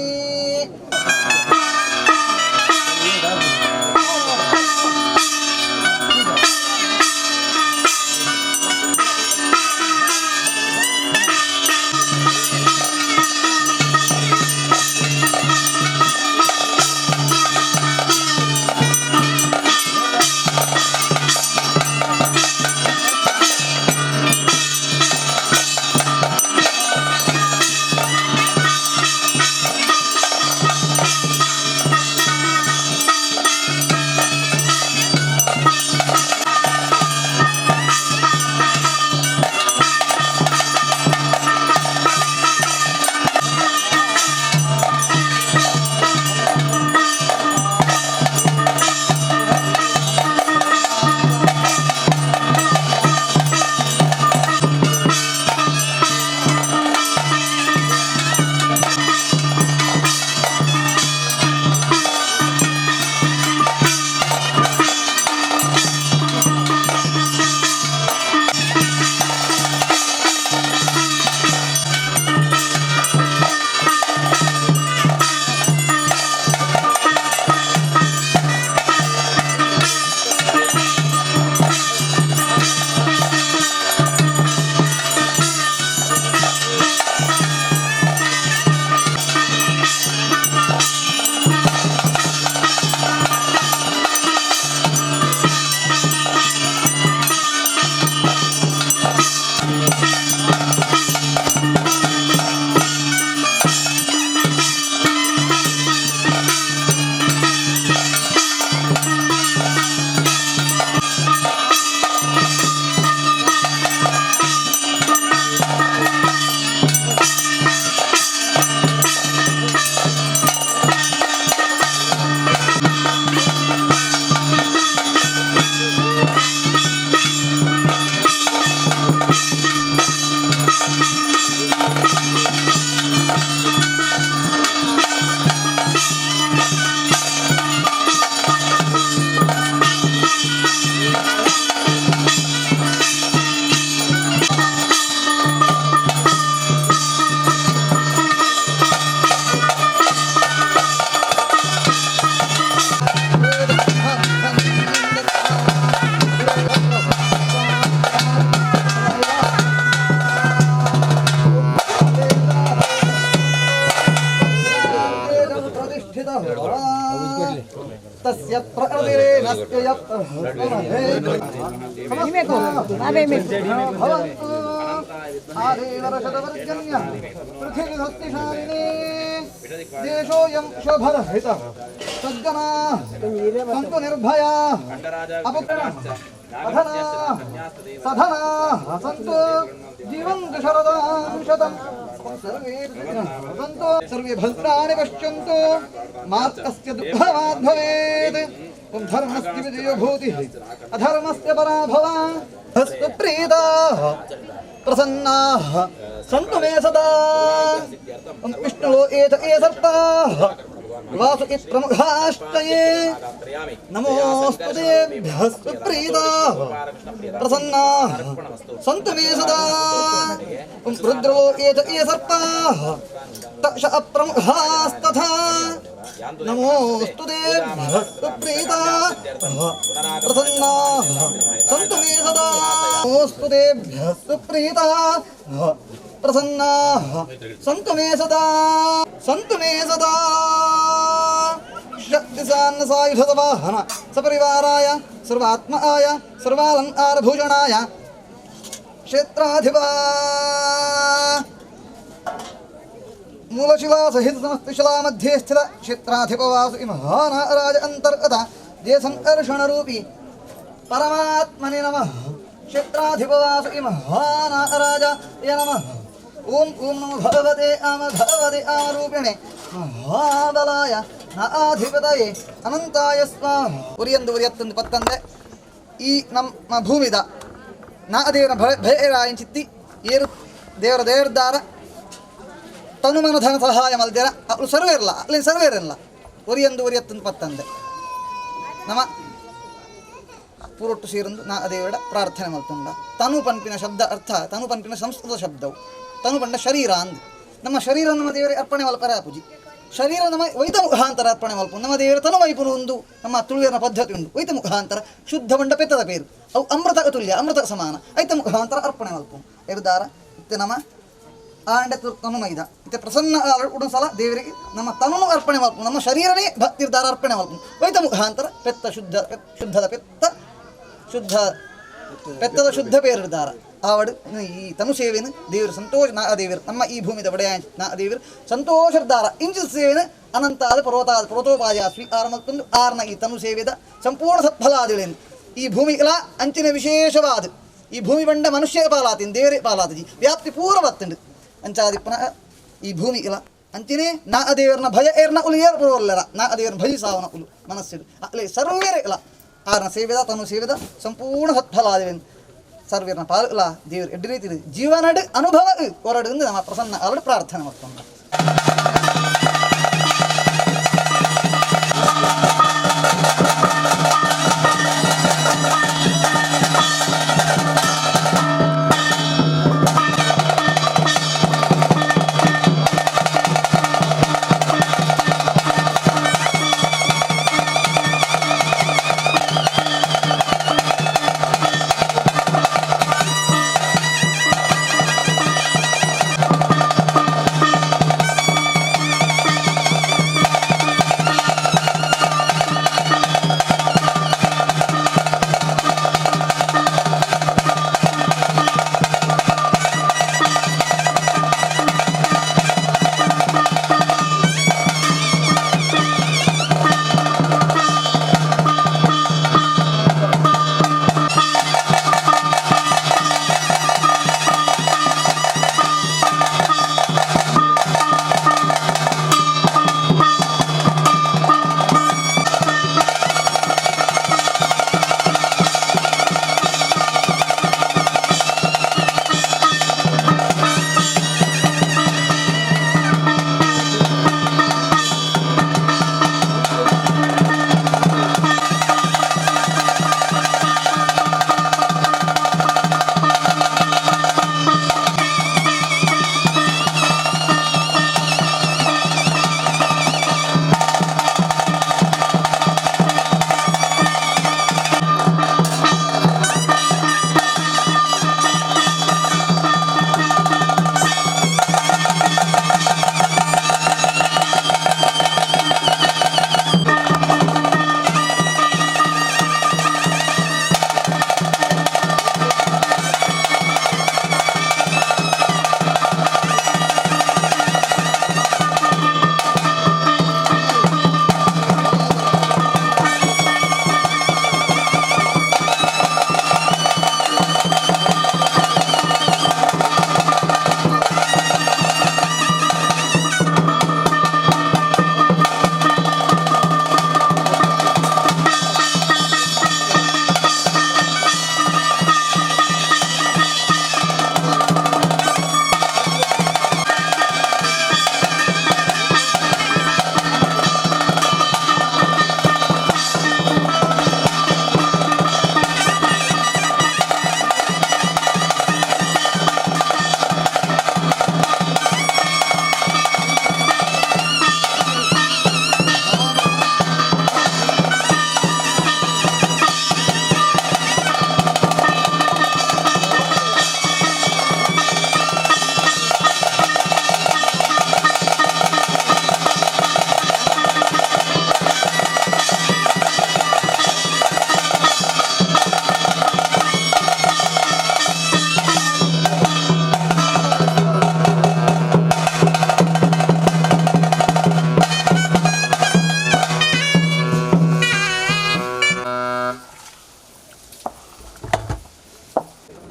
तस्य प्रकृतिरेनस्य आदेवरशतवर्जन्य पृथिवीधत्तिशालिनी देशोऽयं शोभरहितः सज्जनाः सन्तु निर्भयाः अपुत्राः अधनाः सधनाः सन्तु जीवन्तु शरदां शतम् सर्वे भद्राणि पश्यन्तु मात् कस्य दुःखमात् भवेत् ओम धर्मस्य विजयो भूतिः अधर्मस्य पराभवः हस्तु प्रीताः प्रसन्नाः सन्तु मे सदा ओम विष्णुलो एत एसर्ताः वासुकि प्रमुखाष्टये नमोऽस्तु तेभ्यः सुप्रीताः प्रसन्नाः सन्तु मे सदा रुद्रलोके च ये सर्पाः तश अप्रमुखास्तथा नमोऽस्तु तेभ्यः सुप्रीताः प्रसन्नाः सन्तु मे सदा नमोऽस्तु तेभ्यः सुप्रीताः प्रसन्नाः सन्तु मे सदा शक्तिसान्नसायुधवाहन सपरिवाराय सर्वात्माय सर्वालङ्कारभूषणाय क्षेत्राधिपा मूलशिला सहित समस्तशिला मध्ये स्थित क्षेत्राधिपवासु महाराज अंतर्गत देसंकर्षणरूपी परमात्मने नमः क्षेत्राधिपवासु महाराजाय नमः ओम ओम नमो भगवते आमरूपिणे महाबलाय नाधिपतये अनंताय स्वाहा ಉರಿಯಂದು ಪತ್ತಂದೆ ಈ ನಮ್ಮ ಭೂಮಿದ ನಾ ದೇವರ ಭಯರಾಯಂಚಿತ್ತಿ ಏರು ದೇವರದಾರ ತನುಮನ ಧನ ಸಹಾಯ ಮಲ್ದೇರ ಅವು ಸರ್ವೇ ಇರಲ್ಲ ಅಲ್ಲಿ ಸರ್ವೇ ಇರಲ್ಲ ಒರಿಯಂದು ಪತ್ತಂದೆ ನಮ್ಮ ಪೂರೊಟ್ಟು ಸೇರಂದು ನಾ ದೇವರ ಪ್ರಾರ್ಥನೆ ಮಲ್ತುಂಡ ತನು ಪಂಪಿನ ಶಬ್ದ ಅರ್ಥ ತನು ಪಂಪಿನ ಸಂಸ್ಕೃತ ಶಬ್ದವು ತನು ಪಂಡ ಶರೀರ ಅಂದು ನಮ್ಮ ಶರೀರ ನಮ್ಮ ದೇವರೇ ಅರ್ಪಣೆ ಮಲ್ಪರ ಪೂಜಿ ಶರೀರ ನಮ್ಮ ವೈತ ಮುಖಾಂತರ ಅರ್ಪಣೆ ಮಲ್ಪು ನಮ್ಮ ದೇವರ ತನು ವೈಪುನು ಒಂದು ನಮ್ಮ ತುಳುವಿನ ಪದ್ಧತಿ ಉಂಟು ವೈತ ಮುಖಾಂತರ ಶುದ್ಧ ಬಂಡ ಪೆತ್ತದ ಪೇರು ಅವು ಅಮೃತ ತುಲ್ಯ ಅಮೃತ ಸಮಾನ ಐತ ಮುಖಾಂತರ ಅರ್ಪಣೆ ಮಲ್ಪು ಎರುದಾರ ಇತ್ತೆ ನಮ್ಮ ಆಂಡೆ ತನು ಮೈದ ಇತ್ತೆ ಪ್ರಸನ್ನ ಉಡ ಸಲ ದೇವರಿಗೆ ನಮ್ಮ ತನು ಅರ್ಪಣೆ ಮಲ್ಪು ನಮ್ಮ ಶರೀರನೇ ಭಕ್ತಿರ್ದಾರ ಅರ್ಪಣೆ ಮಲ್ಪು ವೈತ ಮುಖಾಂತರ ಪೆತ್ತ ಶುದ್ಧದ ಪೆತ್ತದ ಶುದ್ಧ ಪೇರಿರ್ದಾರ ಆವಡು ಈ ತನು ಸೇವೆನು ದೇವರು ಸಂತೋಷ ನಾ ದೇವರು ನಮ್ಮ ಈ ಭೂಮಿದ ಒಡೆಯ ನಾ ದೇವರು ಸಂತೋಷರ್ದಾರ ಇಂಚಿನ ಸೇವೆನು ಅನಂತಾದ ಪರ್ವತೋಪಾಯ ಸ್ವೀಕಾರ ಮಲ್ಕೊಂಡು ಆರ್ನ ಈ ತನು ಸೇವೆದ ಸಂಪೂರ್ಣ ಸತ್ಫಲಾದಿಗಳೇನು ಈ ಭೂಮಿ ಇಲ್ಲ ಅಂಚಿನ ವಿಶೇಷವಾದ ಈ ಭೂಮಿ ಬಂಡ ಮನುಷ್ಯ ಪಾಲಾತಿನ ದೇವರೇ ಪಾಲಾತಜಿ ವ್ಯಾಪ್ತಿ ಪೂರ ಬತ್ತುಂಡು ಅಂಚಾದಿ ಪುನಃ ಈ ಭೂಮಿ ಇಲ್ಲ ಅಂಚಿನೇ ನಾ ದೇವರನ್ನ ಭಯ ಏರ್ನ ಉಲು ಏರ್ ಬರೋಲ್ಲರ ನಾ ದೇವರನ್ನ ಭಯ ಸಾವನ ಉಲು ಮನಸ್ಸಿಡು ಅಲ್ಲಿ ಸರ್ವೇರೇ ಇಲ್ಲ ಆರ್ನ ಸೇವೆದ ತನು ಸೇವೆದ ಸಂಪೂರ್ಣ ಸತ್ಫಲಾದಿವೇನು ಸರ್ವೇರ್ನ ಪಾಲ ದೇವರು ಎಡ್ಡು ರೀತಿ ಜೀವನಡು ಅನುಭವ ಹೊರಡು ನಮ್ಮ ಪ್ರಸನ್ನ ಅವಳು ಪ್ರಾರ್ಥನೆ ಮಾಡ್ಕೊಂಡು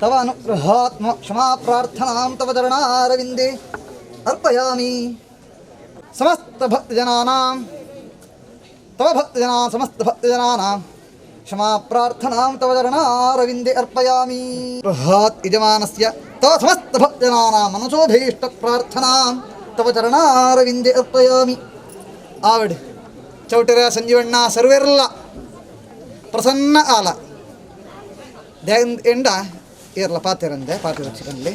तव अनुग्रहात्म क्षमा प्रार्थनां तव चरणारविन्दे अर्पयामि समस्त भक्तजनानां तव भक्तजना समस्त भक्तजनानां क्षमा प्रार्थनां तव चरणारविन्दे अर्पयामि बृहत् यजमानस्य तव समस्त भक्तजनानां मनसोभीष्ट प्रार्थनां तव चरणारविन्दे अर्पयामि आवड चौटऱ्या संजीवण्ण सर्वेर्ला प्रसन्न आल ಎಂಡ ಏರ್ಲ ಪಾತೆರಂದೆ ಪಾತೆ ರಚಿಕನ್ಲಿ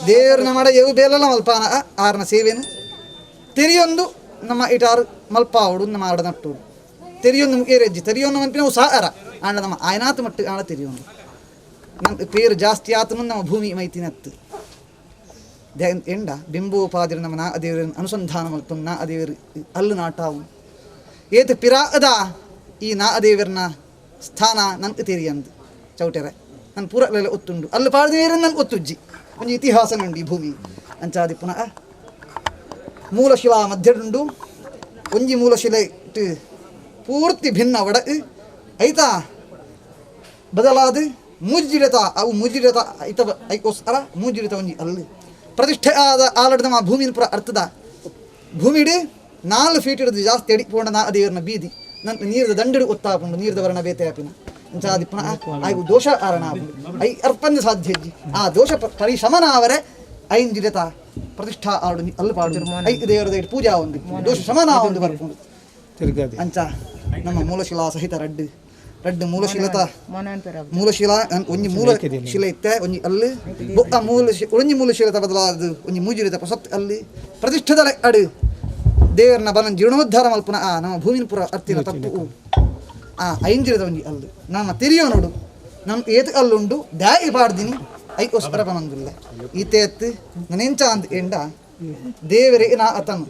ದೇವ್ರನ್ನ ಮಾಡ ಎವು ಬೇಲಲ್ಲ ಮಲ್ಪಾನ ಆರ್ನ ಸೇವೆನು ತೆರಿಯೊಂದು ನಮ್ಮ ಇಟಾರು ಮಲ್ಪಾವಡು ನಮ್ಮ ಆಡ ನಟ್ಟುಡು ತೆರಿಯೊಂದು ಏರೆಜ್ಜಿ ತೆರಿಯೊಂದು ಮನ್ಪಿನ ಸಾರ ಆಂಡ ನಮ್ಮ ಆಯ್ನಾತ್ ಮಟ್ಟು ಆಳ ತೆರಿಯೊಂದು ನಮ್ಮ ಪೇರು ಜಾಸ್ತಿ ಆತನು ನಮ್ಮ ಭೂಮಿ ಮೈತಿನತ್ತು ಎಂಡ ಬಿಂಬೋಪಾದಿರು ನಮ್ಮ ನಾ ದೇವರ ಅನುಸಂಧಾನ ಮಲ್ಪು ನಾ ದೇವರು ಅಲ್ಲು ನಾಟಾವು ಏತ ಪಿರಾದ ಈ ನಾ ದೇವರನ ಸ್ಥಾನ ನಂಗೆ ತೆರಿಯಂದು ಚೌಟೆರೆ ನನ್ನ ಪೂರಲೆಲ್ಲ ಒತ್ತುಂಡು ಅಲ್ಲಿ ಪಾಡ್ದೇರ ನನ್ಗೆ ಒತ್ತುಜ್ಜಿ ಒಂದು ಇತಿಹಾಸ ಉಂಡು ಈ ಭೂಮಿ ಅಂಚಾದಿ ಪುನಃ ಮೂಲಶಿಲಾ ಮಧ್ಯಡುಂಡು ಒಂಜಿ ಮೂಲಶಿಲೆ ಇಟ್ಟು ಪೂರ್ತಿ ಭಿನ್ನ ಒಡ ಐತಾ ಬದಲಾದ ಮೂಜಿಡತ ಅವು ಮೂಜಿಡತ ಐತ ಐಕೋಸ್ಕರ ಮೂಜಿಡತ ಒಂಜಿ ಅಲ್ಲಿ ಪ್ರತಿಷ್ಠೆ ಆದ ಆಲಡ್ದ ಮಾ ಭೂಮಿನ ಪುರ ಅರ್ಥದ ಭೂಮಿಡು 4 ಫೀಟ್ ಹಿಡಿದು ಜಾಸ್ತಿ ಅಡಿಪೋಂಡ ನಾ ದೇವರನ ಬೀದಿ ನನ್ನ ನೀರದ ದಂಡಡು ಒತ್ತಾಪುಂಡು ನೀರದ ವರ್ಣ ಬೇತೆ ಆಪಿನ ಅಂಚಾದಿ ಪುನಃ ಆಯ್ಗು ದೋಷ ಆರಣ ಐ ಅರ್ಪಂದ ಸಾಧ್ಯಜ್ಜಿ ಆ ದೋಷ ಪರಿಶಮನ ಅವರೇ ಐಂಜಿರತ ಪ್ರತಿಷ್ಠಾ ಆಡು ಅಲ್ಲಿ ಪಾಡು ಐ ದೇವರದ ಇಟ್ಟು ಪೂಜಾ ಒಂದು ದೋಷ ಶಮನ ಒಂದು ಬರ್ಕೊಂಡು ಅಂಚ ನಮ್ಮ ಮೂಲಶಿಲಾ ಸಹಿತ ರಡ್ಡು ಮೂಲಶಿಲತ ಮೂಲಶಿಲಾ ಒಂಜಿ ಮೂಲ ಶಿಲೆ ಇತ್ತೆ ಒಂಜಿ ಅಲ್ಲಿ ಬೊಕ್ಕ ಒಂಜಿ ಮೂಲಶಿಲತ ಬದಲಾದ ಒಂಜಿ ಮೂಜಿರಿತ ಪ್ರಸತ್ ಅಲ್ಲಿ ಪ್ರತಿಷ್ಠದ ಅಡು ದೇವರನ್ನ ಬಲನ್ ಜೀರ್ಣೋದ್ಧಾರ ಮಲ್ಪುನ ಆ ನಮ್ಮ ಭೂಮಿನ ಪುರ ಅರ್ತಿನ ತಪ್ಪು ಆ ಐಂಜಿರದ ಒಂಜಿ ಅಲ್ಲು ನಮ್ಮ ತಿರಿಯೋ ನೋಡು ನಮ್ಮ ಏತು ಅಲ್ಲುಂಡು ದಾಯಿ ಪಾಡ್ದಿನಿ ಐಕೋಸ್ಕರ ಬನಂದಿಲ್ಲ ಈತೆ ಎತ್ತು ನನೆಂಚ ಅಂತ ಎಂಡ ದೇವರೇ ನಾ ಅತನು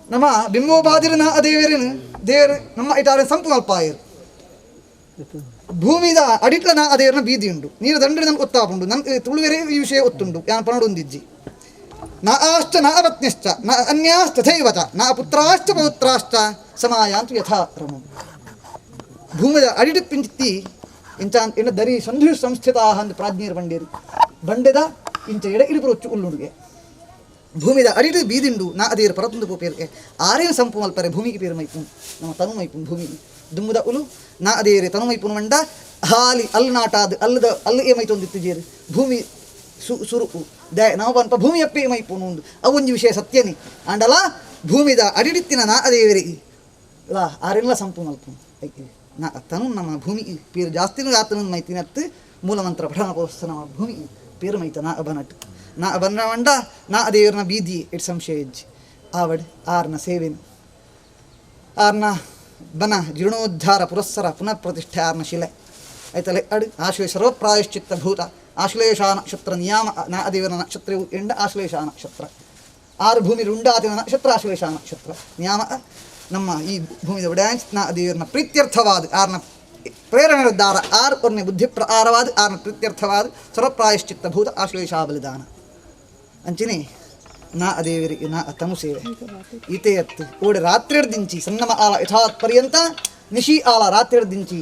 ನಮ್ಮ ಬಿಂಬೋಪಾದಿರ ನಾ ದೇವರೇನು ದೇವರು ನಮ್ಮ ಇಟಾರೆ ಸಂಪು ಮಲ್ಪಾಯರು ಭೂಮಿದ ಅಡಿಟ್ಲ ನಾ ದೇವರನ್ನ ಬೀದಿ ಉಂಡು ನೀರು ದಂಡಡಿ ನಮ್ಗೆ ಒತ್ತಾಪುಂಡು ನನ್ನ ತುಳುವೆರೆ ಈ ವಿಷಯ ಒತ್ತುಂಡು ಯಾನ್ ಪನಡೊಂದಿಜ್ಜಿ ನ ಆಶ್ಚ ನ ಅವತ್ನ್ಯಶ್ಚ ನ ಅನ್ಯಾಸ್ತಥೈವ ಚ ನ ಪುತ್ರಾಶ್ಚ ಪೌತ್ರಾಶ್ಚ ಸಮಾಯಾಂತು ಯಥಾ ರಮಂ ಭೂಮಿದ ಅಡಿಟ್ಟು ಪಿಂಚಿತ್ತಿ ಇಂಚ ಎಣ್ಣ ದರಿ ಸಂಧು ಸಂಸ್ಥಿತಾ ಅಂದು ಪ್ರಾಜ್ಞೀರು ಬಂಡೇರು ಬಂಡೆದ ಇಂಚ ಎಡ ಇಡಿಪುರ ಒಚ್ಚು ಉಲ್ಲುಡುಗೆ ಭೂಮಿದ ಅಡಿಟ್ಟು ಬೀದಿಂಡು ನಾ ಅದೇರು ಪರತುಂದು ಪೋಪೇರಿಗೆ ಆರೇನು ಸಂಪು ಮಲ್ಪರೆ ಭೂಮಿಗೆ ಪೇರು ಮೈಪುನ್ ನಮ್ಮ ತನು ಮೈಪುನ್ ಭೂಮಿ ದುಮ್ಮದ ಉಲು ನಾ ಅದೇರೆ ತನು ಮೈಪುನ್ ಮಂಡ ಹಾಲಿ ಅಲ್ಲಿ ನಾಟಾದ ಅಲ್ಲದ ಅಲ್ಲಿ ಏಮೈತೊಂದಿತ್ತು ಜೇರು ಭೂಮಿ ಸುರುಕು ದೇ ನಾವು ಪನ್ಪ ಭೂಮಿ ಅಪ್ಪೆ ಮೈಪುನು ಉಂಡು ಅವೊಂಜಿ ವಿಷಯ ಸತ್ಯನಿ ಅಂಡಲ ಭೂಮಿದ ಅಡಿಡಿತ್ತಿನ ನಾ ಅದೇವರಿಗೆ ಇಲ್ಲ ಆರೆಲ್ಲ ಸಂಪು ಮಲ್ಪುನು ನಾ ತನು ನಮ್ಮ ಭೂಮಿ ಪೇರು ಜಾಸ್ತಿನೂ ಆತನ ಮೈತಿನತ್ತು ಮೂಲಮಂತ್ರ ಪಠಣ ಪೋಸ್ತ ನಮ್ಮ ಭೂಮಿ ಪೇರು ಮೈತ ನಾ ಅಬನಟ್ ನಾ ಅಬನ್ನ ಮಂಡ ನಾ ಅದೇವರನ ಬೀದಿ ಇಟ್ ಸಂಶಯ ಇಜ್ಜಿ ಆವಡ್ ಆರ್ನ ಸೇವೆನು ಆರ್ನ ಬನ ಜೀರ್ಣೋದ್ಧಾರ ಪುರಸ್ಸರ ಪುನಃ ಪ್ರತಿಷ್ಠೆ ಆರ್ನ ಶಿಲೆ ಆಯ್ತಲೆ ಅಡು ಆಶ್ಲೇಷ ಸರ್ವಪ್ರಾಯಶ್ಚಿತ್ತ ಭೂತ ಆಶ್ಲೇಷ ನಕ್ಷತ್ರ ನಿಯಾಮ ನಾ ದೇವರ ನಕ್ಷತ್ರವು ಎಂಡ ಆಶ್ಲೇಷ ನಕ್ಷತ್ರ 6 ಭೂಮಿ ರುಂಡಾತಿನ ನಕ್ಷತ್ರ ಆಶ್ಲೇಷ ನಕ್ಷತ್ರ ನಿಯಾಮ ನಮ್ಮ ಈ ಭೂಮಿದ ಒಡ್ಯಾಂಚ್ ನಾ ದೇವರನ ಪ್ರೀತ್ಯರ್ಥವಾದ ಆರ್ನ ಪ್ರೇರಣೆದಾರ 6 ಬುದ್ಧಿ ಪ್ರಕಾರವಾದ ಆರ್ನ ಪ್ರೀತ್ಯರ್ಥವಾದ ಸರ್ವಪ್ರಾಯಶ್ಚಿತ್ತ ಭೂತ ಆಶ್ಲೇಷ ಬಲಿದಾನ ಅಂಚಿನಿ ನಾ ಅದೇವರಿಗೆ ನಾ ತನು ಸೇವೆ ಈತೆ ಎತ್ತು ಓಡೆ ರಾತ್ರಿ ದಿಂಚಿ ಸನ್ನಮ ಆಲ ಯಥಾತ್ ಪರ್ಯಂತ ನಿಶಿ ಆಲ ರಾತ್ರಿ ದಿಂಚಿ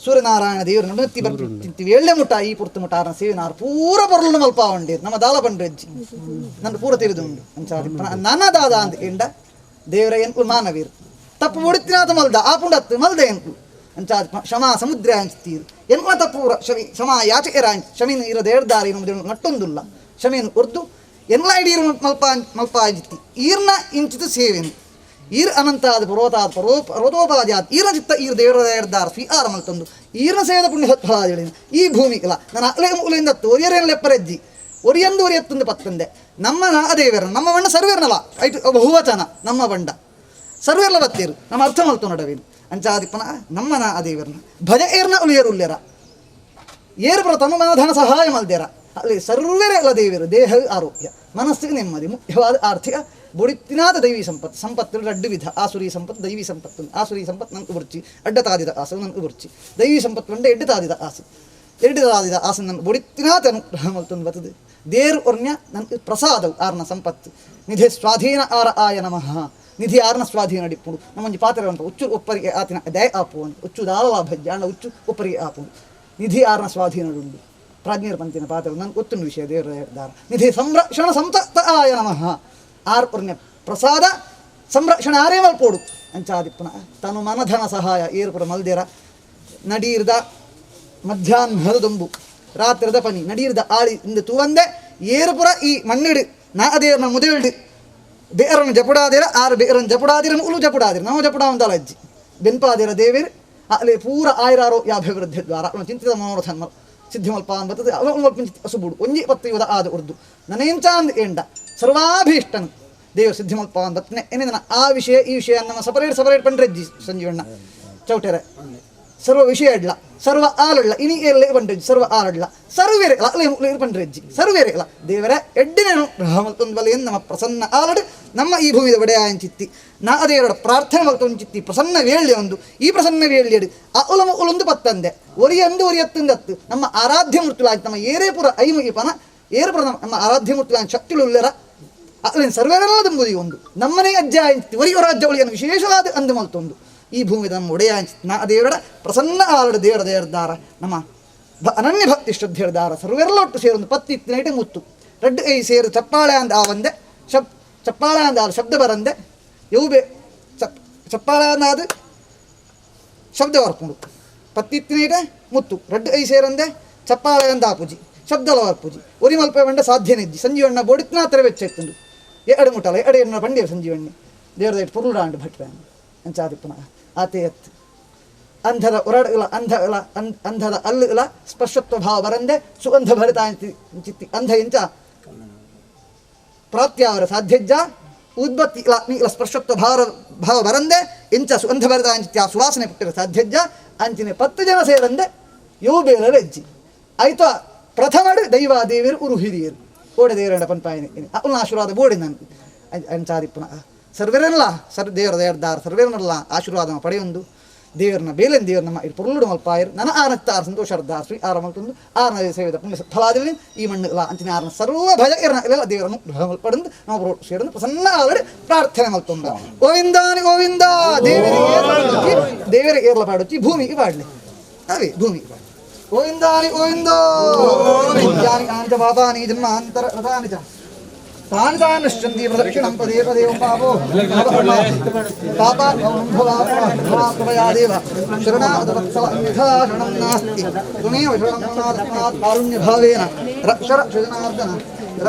ಸೂರ್ಯನಾರಾಯಣ ದೇವರು ನಡುತ್ತಿ ಬರ್ತಿಂತೀವಿ ಎಳ್ಳೆ ಮುಟ್ಟ ಈ ಪುರ್ತು ಮುಟ್ಟ ಆರನ ಸೇವೆನಾರು ಪೂರ ಬರಲು ಮಲ್ಪ ಉಂಡೇರು ನಮ್ಮ ದಾಲ ಬಂಡ್ರೆಜ್ಜಿ ನನ್ನ ಪೂರ ತಿಳಿದುಂಡು ಅಂಚಾದಿ ನನ್ನ ದಾದ ಅಂತ ಎಂಡ ದೇವರ ಎನ್ಕು ಮಾನವೀರು ತಪ್ಪು ಮುಡಿತಿನಾಥ ಮಲ್ದ ಆ ಪುಂಡತ್ತು ಮಲ್ದ ಎನ್ಕು ಅಂಚಾದಿ ಶಮ ಸಮುದ್ರ ಹಂಚ್ತೀರು ಎನ್ಕ ತಪ್ಪು ಶಮ ಯಾಚಕೆ ರಾಂಚ್ ಶಮೀನು ಇರೋ ದೇವ್ರದಾರಿ ನಮ್ಮದು ನಟ್ಟೊಂದುಲ್ಲ ಶಮೀನು ಉರ್ದು ಎಲ್ಲ ಇಡೀರು ಮಲ್ಪ ಆಜಿತ್ತಿ ಈರ್ನ ಇಂಚಿತು ಸೇವೆನು ಈರ್ ಅನಂತಾದ ಪರ್ವತಾದ ಪರ್ವತೋಪಾದ್ಯಾದ ಈರ್ನ ಚಿತ್ತ ಈರ್ ದೇವರದಾರ ಸ್ವೀಕಾರ ಮಲ್ತೊಂದು ಈರ್ನ ಸೇವೆದ ಪುಣ್ಯ ಸತ್ಫಲ ಈ ಭೂಮಿ ಇಲ್ಲ ನಾನು ಅಲೆ ಮೂಲೆಯಿಂದ ತೋರಿಯರೇನು ಲೆಪ್ಪರೆಜ್ಜಿ ಒರಿಯಂದು ಒರಿಯತ್ತೊಂದು ಪತ್ತಂದೆ ನಮ್ಮ ನಾ ದೇವರ ನಮ್ಮ ಬಣ್ಣ ಸರ್ವೇರ್ನಲ್ಲ ಐಟು ಬಹುವಚನ ನಮ್ಮ ಬಂಡ ಸರ್ವೇರ್ಲ ಬತ್ತೇರು ನಮ್ಮ ಅರ್ಥ ಮಲ್ತು ನಡವೇನು ಅಂಚಾದಿಪ್ಪನ ನಮ್ಮ ನಾ ದೇವರನ್ನ ಭಜ ಏರ್ನ ಉಲಿಯರುಲ್ಯರ ಏರು ಬರ ತಮ್ಮ ಧನ ಸಹಾಯ ಮಲ್ದೇರ ಅಲ್ಲಿ ಸರ್ವರೇ ಅಲ್ಲ ದೇವರು ದೇಹ ಆರೋಗ್ಯ ಮನಸ್ಸಿಗೆ ನೆಮ್ಮದಿ ಮುಖ್ಯವಾದ ಆರ್ಥಿಕ ಬುಡಿತಿನಾದ ದೈವಿ ಸಂಪತ್ತು 2 ವಿಧ ಆಸುರಿ ಸಂಪತ್ತು ದೈವಿ ಸಂಪತ್ತು ಆಸುರಿ ಸಂಪತ್ತು ನಂಗೆ ಬರ್ಚಿ ಅಡ್ಡತಾದಿದ ಆಸು ನಂಗೆ ಬರ್ಚಿ ದೈವಿ ಸಂಪತ್ತು ಅಂಡೆ ಎಡ್ಡತಾದಿದ ಆಸು ಎಡ್ಡತಾದಿದ ಆಸು ನನ್ನ ಬುಡಿತಿನಾದ ಅನುಗ್ರಹ ಮಲ್ತೊಂದು ಬರ್ತದೆ ದೇರು ಒರ್ಣ್ಯ ನನಗೆ ಪ್ರಸಾದವು ಆರ್ನ ಸಂಪತ್ತು ನಿಧಿ ಸ್ವಾಧೀನ ಆರ ಆಯ ನಮಃ ನಿಧಿ ಆರ್ನ ಸ್ವಾಧೀನ ಅಡಿಪ್ಪುಡು ನಮ್ಮಂಜಿ ಪಾತ್ರ ಉಚ್ಚು ಒಪ್ಪರಿಗೆ ಆತಿನ ದಯ ಆಪುವನು ಉಚ್ಚು ದಾಳ ಭಜ್ಜ ಅಣ್ಣ ಉಚ್ಚು ಒಪ್ಪರಿಗೆ ಆಪುಡು ನಿಧಿ ಆರ್ನ ಸ್ವಾಧೀನಡುಂಡು ಪ್ರಾಜ್ಞರ ಪಂತಿನ ಪಾತ್ರ ನನಗೆ ಗೊತ್ತುಂಡು ವಿಷಯ ದೇವರ ದಾರ ನಿಧಿ ಸಂರಕ್ಷಣ ಸಂತತ ಆಯ ನಮಃ ಆರ್ ಪುಣ್ಯ ಪ್ರಸಾದ ಸಂರಕ್ಷಣೆ ಆರೇ ಮಲ್ಪೋಡು ಅಂಚಾದಿಪ್ಪನ ತಾನು ಮನಧನ ಸಹಾಯ ಏರ್ಪುರ ಮಲ್ದೇರ ನಡೀರ್ದ ಮಧ್ಯಾಹ್ನದ ದೊಂಬು ರಾತ್ರಿದ ಪನಿ ನಡೀರ್ದ ಆಳಿ ಇಂದ ತೂವಂದೆ ಏರ್ಪುರ ಈ ಮಣ್ಣಿಡು ನಾ ದೇವ್ರನ್ನ ಮುದೇಳ್ಡು ಬೇರನ್ನು ಜಪುಡಾದಿರ ಆರು ಬೇರನ್ನು ಜಪುಡಾದಿರ ಉಲು ಜಪುಡಾದಿರ ನಾವು ಜಪುಡಾವಂತಲ್ಲ ಅಜ್ಜಿ ಬೆನ್ಪಾದಿರ ದೇವಿರು ಅಲ್ಲಿ ಪೂರ ಆಯ್ರಾರೋ ಯಾಭಿವೃದ್ಧಿ ದ್ವಾರ ಚಿಂತಿತ ಮನೋರಥ ಸಿದ್ಧಿಮಲ್ಪ ಬರ್ತದೆ ಅವಳು ಅಸುಬುಡು ಒಂಜಿ 10 ಆದ ಉರ್ದು ನನೇಂಚಾಂದ್ ಎಂಡ ಸರ್ವಾಭೀಷ್ಟನು ದೇವ ಸಿದ್ಧಿಮಲ್ಪ ಬತ್ತನೆ ಏನಿದನ ಆ ವಿಷಯ ಈ ವಿಷಯ ನಮ್ಮ ಸಪರೇಟ್ ಪಂಡ್ರಜ್ಜಿ ಸಂಜೀವಣ್ಣ ಚೌಟೆರೆ ಸರ್ವ ವಿಷಯ ಅಡ್ಲ ಸರ್ವ ಆಲಡ್ಲ ಇನಿ ಎಲ್ಲ ಪಂಡ್ರಜ್ಜಿ ಸರ್ವ ಆಲಡ್ಲ ಸರ್ವೇರೆ ಅಲ್ಲ ಪಂಡ್ರಜ್ಜಿ ಸರ್ವೇರೆ ಅಲ್ಲ ದೇವರ ಎಡ್ಡಿನೇನು ಮಲ್ತೊಂದು ಬಲೆಯನ್ನು ನಮ್ಮ ಪ್ರಸನ್ನ ಆಲಡ್ ನಮ್ಮ ಈ ಭೂಮಿದ ಒಡೆಯಾಯಂಚಿತ್ತಿ ನಾ ದೇವರ ಪ್ರಾರ್ಥನೆ ಮಲ್ತೊಂದು ಚಿತ್ತಿ ಪ್ರಸನ್ನ ವೇಳ್ಳಿ ಒಂದು ಈ ಪ್ರಸನ್ನ ವೇಳ್ಳಿಯಡು ಆ ಉಲೊಂದು ಪತ್ತಂದೆ ಒರಿಯತ್ತು ನಮ್ಮ ಆರಾಧ್ಯ ಮೂರ್ತಿಲಾಗಿ ನಮ್ಮ ಏರೇಪುರ ಐಮುಗಿ ಪನ ಏರ್ಪುರ ನಮ್ಮ ಆರಾಧ್ಯ ಮೂರ್ತಿಲಾಗಿ ಶಕ್ತಿಗಳು ಉಳ್ಳರ ಅಲ್ಲಿನ ಸರ್ವೇರೆಲ್ಲ ದಂಬುದಿ ಒಂದು ನಮ್ಮನೆ ಅಜ್ಜ ಅಂಚಿತ್ತಿ ಒರಿಯೋ ರಾಜ್ಯ ಒಳಿಯನ್ನು ವಿಶೇಷವಾದ ಅಂದು ಮಲ್ತೊಂದು ಈ ಭೂಮಿದ ನಮ್ಮ ಒಡೆಯ ಅಂಚಿತ್ತಿ ನಾ ದೇವರ ಪ್ರಸನ್ನ ಆಲಡು ದೇವರದಾರ ನಮ್ಮ ಅನನ್ಯ ಭಕ್ತಿ ಶ್ರದ್ಧೆದಾರ ಸರ್ವೆಲ್ಲ ಒಟ್ಟು ಸೇರೊಂದು 10 ನೈಟೆ ಮುತ್ತು ರೆಡ್ ಐ ಸೇರು ಚಪ್ಪಾಳೆ ಅಂದ ಆ ಒಂದೆ ಚಪ್ಪಾಳೆ ಅಂದ ಶಬ್ದ ಬರಂದೆ ಯವು ಬೇ ಚಪ್ಪಾಳೆ ಅಂದಾದ ಶಬ್ದ ಬರ್ಪುಂಡು 10 ನೈಟೆ ಮುತ್ತು ರೆಡ್ ಐ ಸೇರಂದೆ ಚಪ್ಪಾಳೆ ಅಂದ ಆಪುಜಿ ಶಬ್ದಲ ವರ್ಪುಜಿ ಒರಿ ಮಲ್ಪ ಬಂಡ ಸಾಧ್ಯನಿದ್ದಿ ಸಂಜೀವಣ್ಣ ಬೋಡಿತ್ನ ತರ ವೆಚ್ಚ ಎತ್ತುಂಡು ಎಡೆ ಮುಟ್ಟಲ್ಲ ಎಡೆ ಪಂಡಿಯ ಸಂಜೀವಣ್ಣಿ ದೇವರ ಪುರುಡಾಂಡು ಭಟ್ವೆ ಅಂಚಾದಿಪ್ಪನ ಆತೆ ಎತ್ತು ಅಂಧದ ಒರಡಲ ಅಂಧದ ಅಲ್ಲ ಸ್ಪರ್ಶತ್ವ ಭಾವ ಬರಂದೆ ಸುಗಂಧ ಭರಿತ ಚಿತ್ತಿ ಅಂಧ ಇಂಚ ಪ್ರಾಪ್ತ್ಯಾವರ ಸಾಧ್ಯಜ್ಜ ಉದ್ಬತ್ತಿ ಇಲ್ಲ ಸ್ಪರ್ಶತ್ವ ಭಾವ ಬರಂದೆ ಇಂಚ ಸುಗಂಧ ಭರಿತ ಅಂಚಿತ್ಯ ಸುವಾಸನೆ ಪುಟ್ಟಿರ ಸಾಧ್ಯಜ್ಜ ಅಂಚಿನ 10 ಜನ ಸೇರಂದೆ ಯೋ ಬೇರೆ ಹೆಜ್ಜಿ ಆಯ್ತು ಪ್ರಥಮಡು ದೈವಾದೇವಿಯರು ಉರು ಹಿರಿಯರು ಓಡೆ ದೇವರ ಪನ್ಪಾಯಿನಿ ಅವನ ಆಶೀರ್ವಾದ ಬೋಡಿ ನಾನು ಅಂಚಾದಿಪ್ಪನ ಸರ್ವೇರಲ್ಲ ದೇವರದಾರ ಸರ್ವೇರನ್ನೆಲ್ಲ ಆಶೀರ್ವಾದ ಪಡೆಯೊಂದು ದೇವರನ್ನ ಬೇಲೆನ್ ದೇವ್ರ ನಮ್ಮ ಇದು ಪುರುಳುಡು ಮಲ್ಪಾಯರು ನನ್ನ ಆನತ್ತ ಆರು ಸಂತೋಷರ್ದ ಶ್ರೀ ಆರ ಮಲ್ತೊಂದು ಆರನ ಸೇವೆದ ಪುಣ್ಯ ಫಲಾದಿರಲಿ ಈ ಮಣ್ಣು ಇಲ್ಲ ಅಂಚಿನ ಆರನ ಸರ್ವ ಭಯ ಇರಲ್ಲ ದೇವರನ್ನು ಮಲ್ಪಡಂದು ನಾವು ಸೇರಿದು ಪ್ರಸನ್ನ ಆಲ್ರೆಡಿ ಪ್ರಾರ್ಥನೆ ಮಲ್ತೊಂದ ಗೋವಿಂದಾನಿ ಗೋವಿಂದ ದೇವರಿಗೆ ಏರ್ಲ ಪಾಡುತ್ತಿ ಭೂಮಿಗೆ ಪಾಡಲಿ ಅವೇ ಭೂಮಿಗೆ ಪಾಡಲಿ ಗೋವಿಂದಾನಿ ಗೋವಿಂದ ಆಂತ ಪಾಪಾನಿ ಜನ್ಮಾಂತರ ರಥಾನಿ ಚ ತಾನಿತಾನಶ್ಚಂದಿ ಪ್ರದಕ್ಷಿಣಂ ಪದೇ ಪದೇ ಪಾಪೋ ಪಾಪಾದೇವ ಶರಣಾದವತ್ಸಲ ಅನ್ಯಥಾ ಶರಣಂ ನಾಸ್ತಿ ತ್ವಮೇವ ಶರಣಂ ನಾಸ್ಮಾತ್ ಕಾರುಣ್ಯಭಾವೇನ ರಕ್ಷರಕ್ಷಜನಾರ್ದನ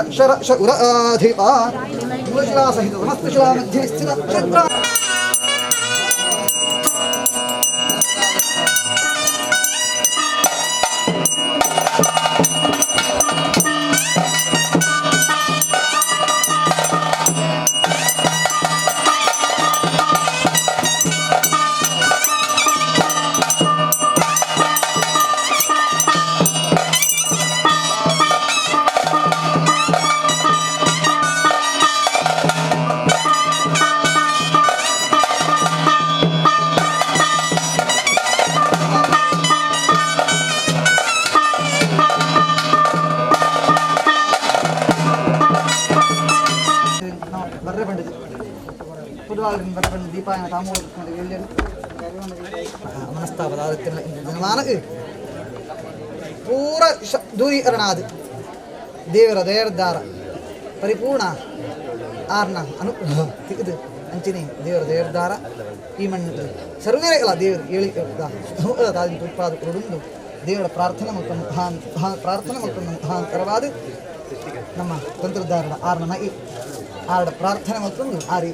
ರಕ್ಷರಕ್ಷ ಉರಾಧಿಪ ಮೂಲಶಿಲಾಸಹಿತ ಸಮಸ್ತಶಿಲಾ ಮಧ್ಯೆ ಸ್ಥಿತ ಕ್ಷೇತ್ರ ದೀಪಾಯನ ತಾಮೂಲ ಮನಸ್ತಾಪದ ಪೂರ ದೂರೀಕರಣಾದ ದೇವರ ದಯರ್ದಾರ ಪರಿಪೂರ್ಣ ಆರ್ನ ಅನುಗ್ರಹ ತೆಗೆದು ಅಂಚಿನಿ ದೇವರ ದಯರ್ದಾರ ಈ ಮಣ್ಣು ಸರ್ವೇ ಅಲ್ಲ ದೇವರು ಹೇಳಿ ಉತ್ಪಾದಕರುಡು ದೇವರ ಪ್ರಾರ್ಥನೆ ಮಲ್ಕೊಂಡು ಪ್ರಾರ್ಥನೆ ಮಲ್ಕೊಂಡು ಮಹಾಂತರವಾದ ನಮ್ಮ ತಂತ್ರದಾರರ ಆರ್ನ ಈ ಆರಡ ಪ್ರಾರ್ಥನೆ ಮಲ್ಕೊಂಡು ಆರಿ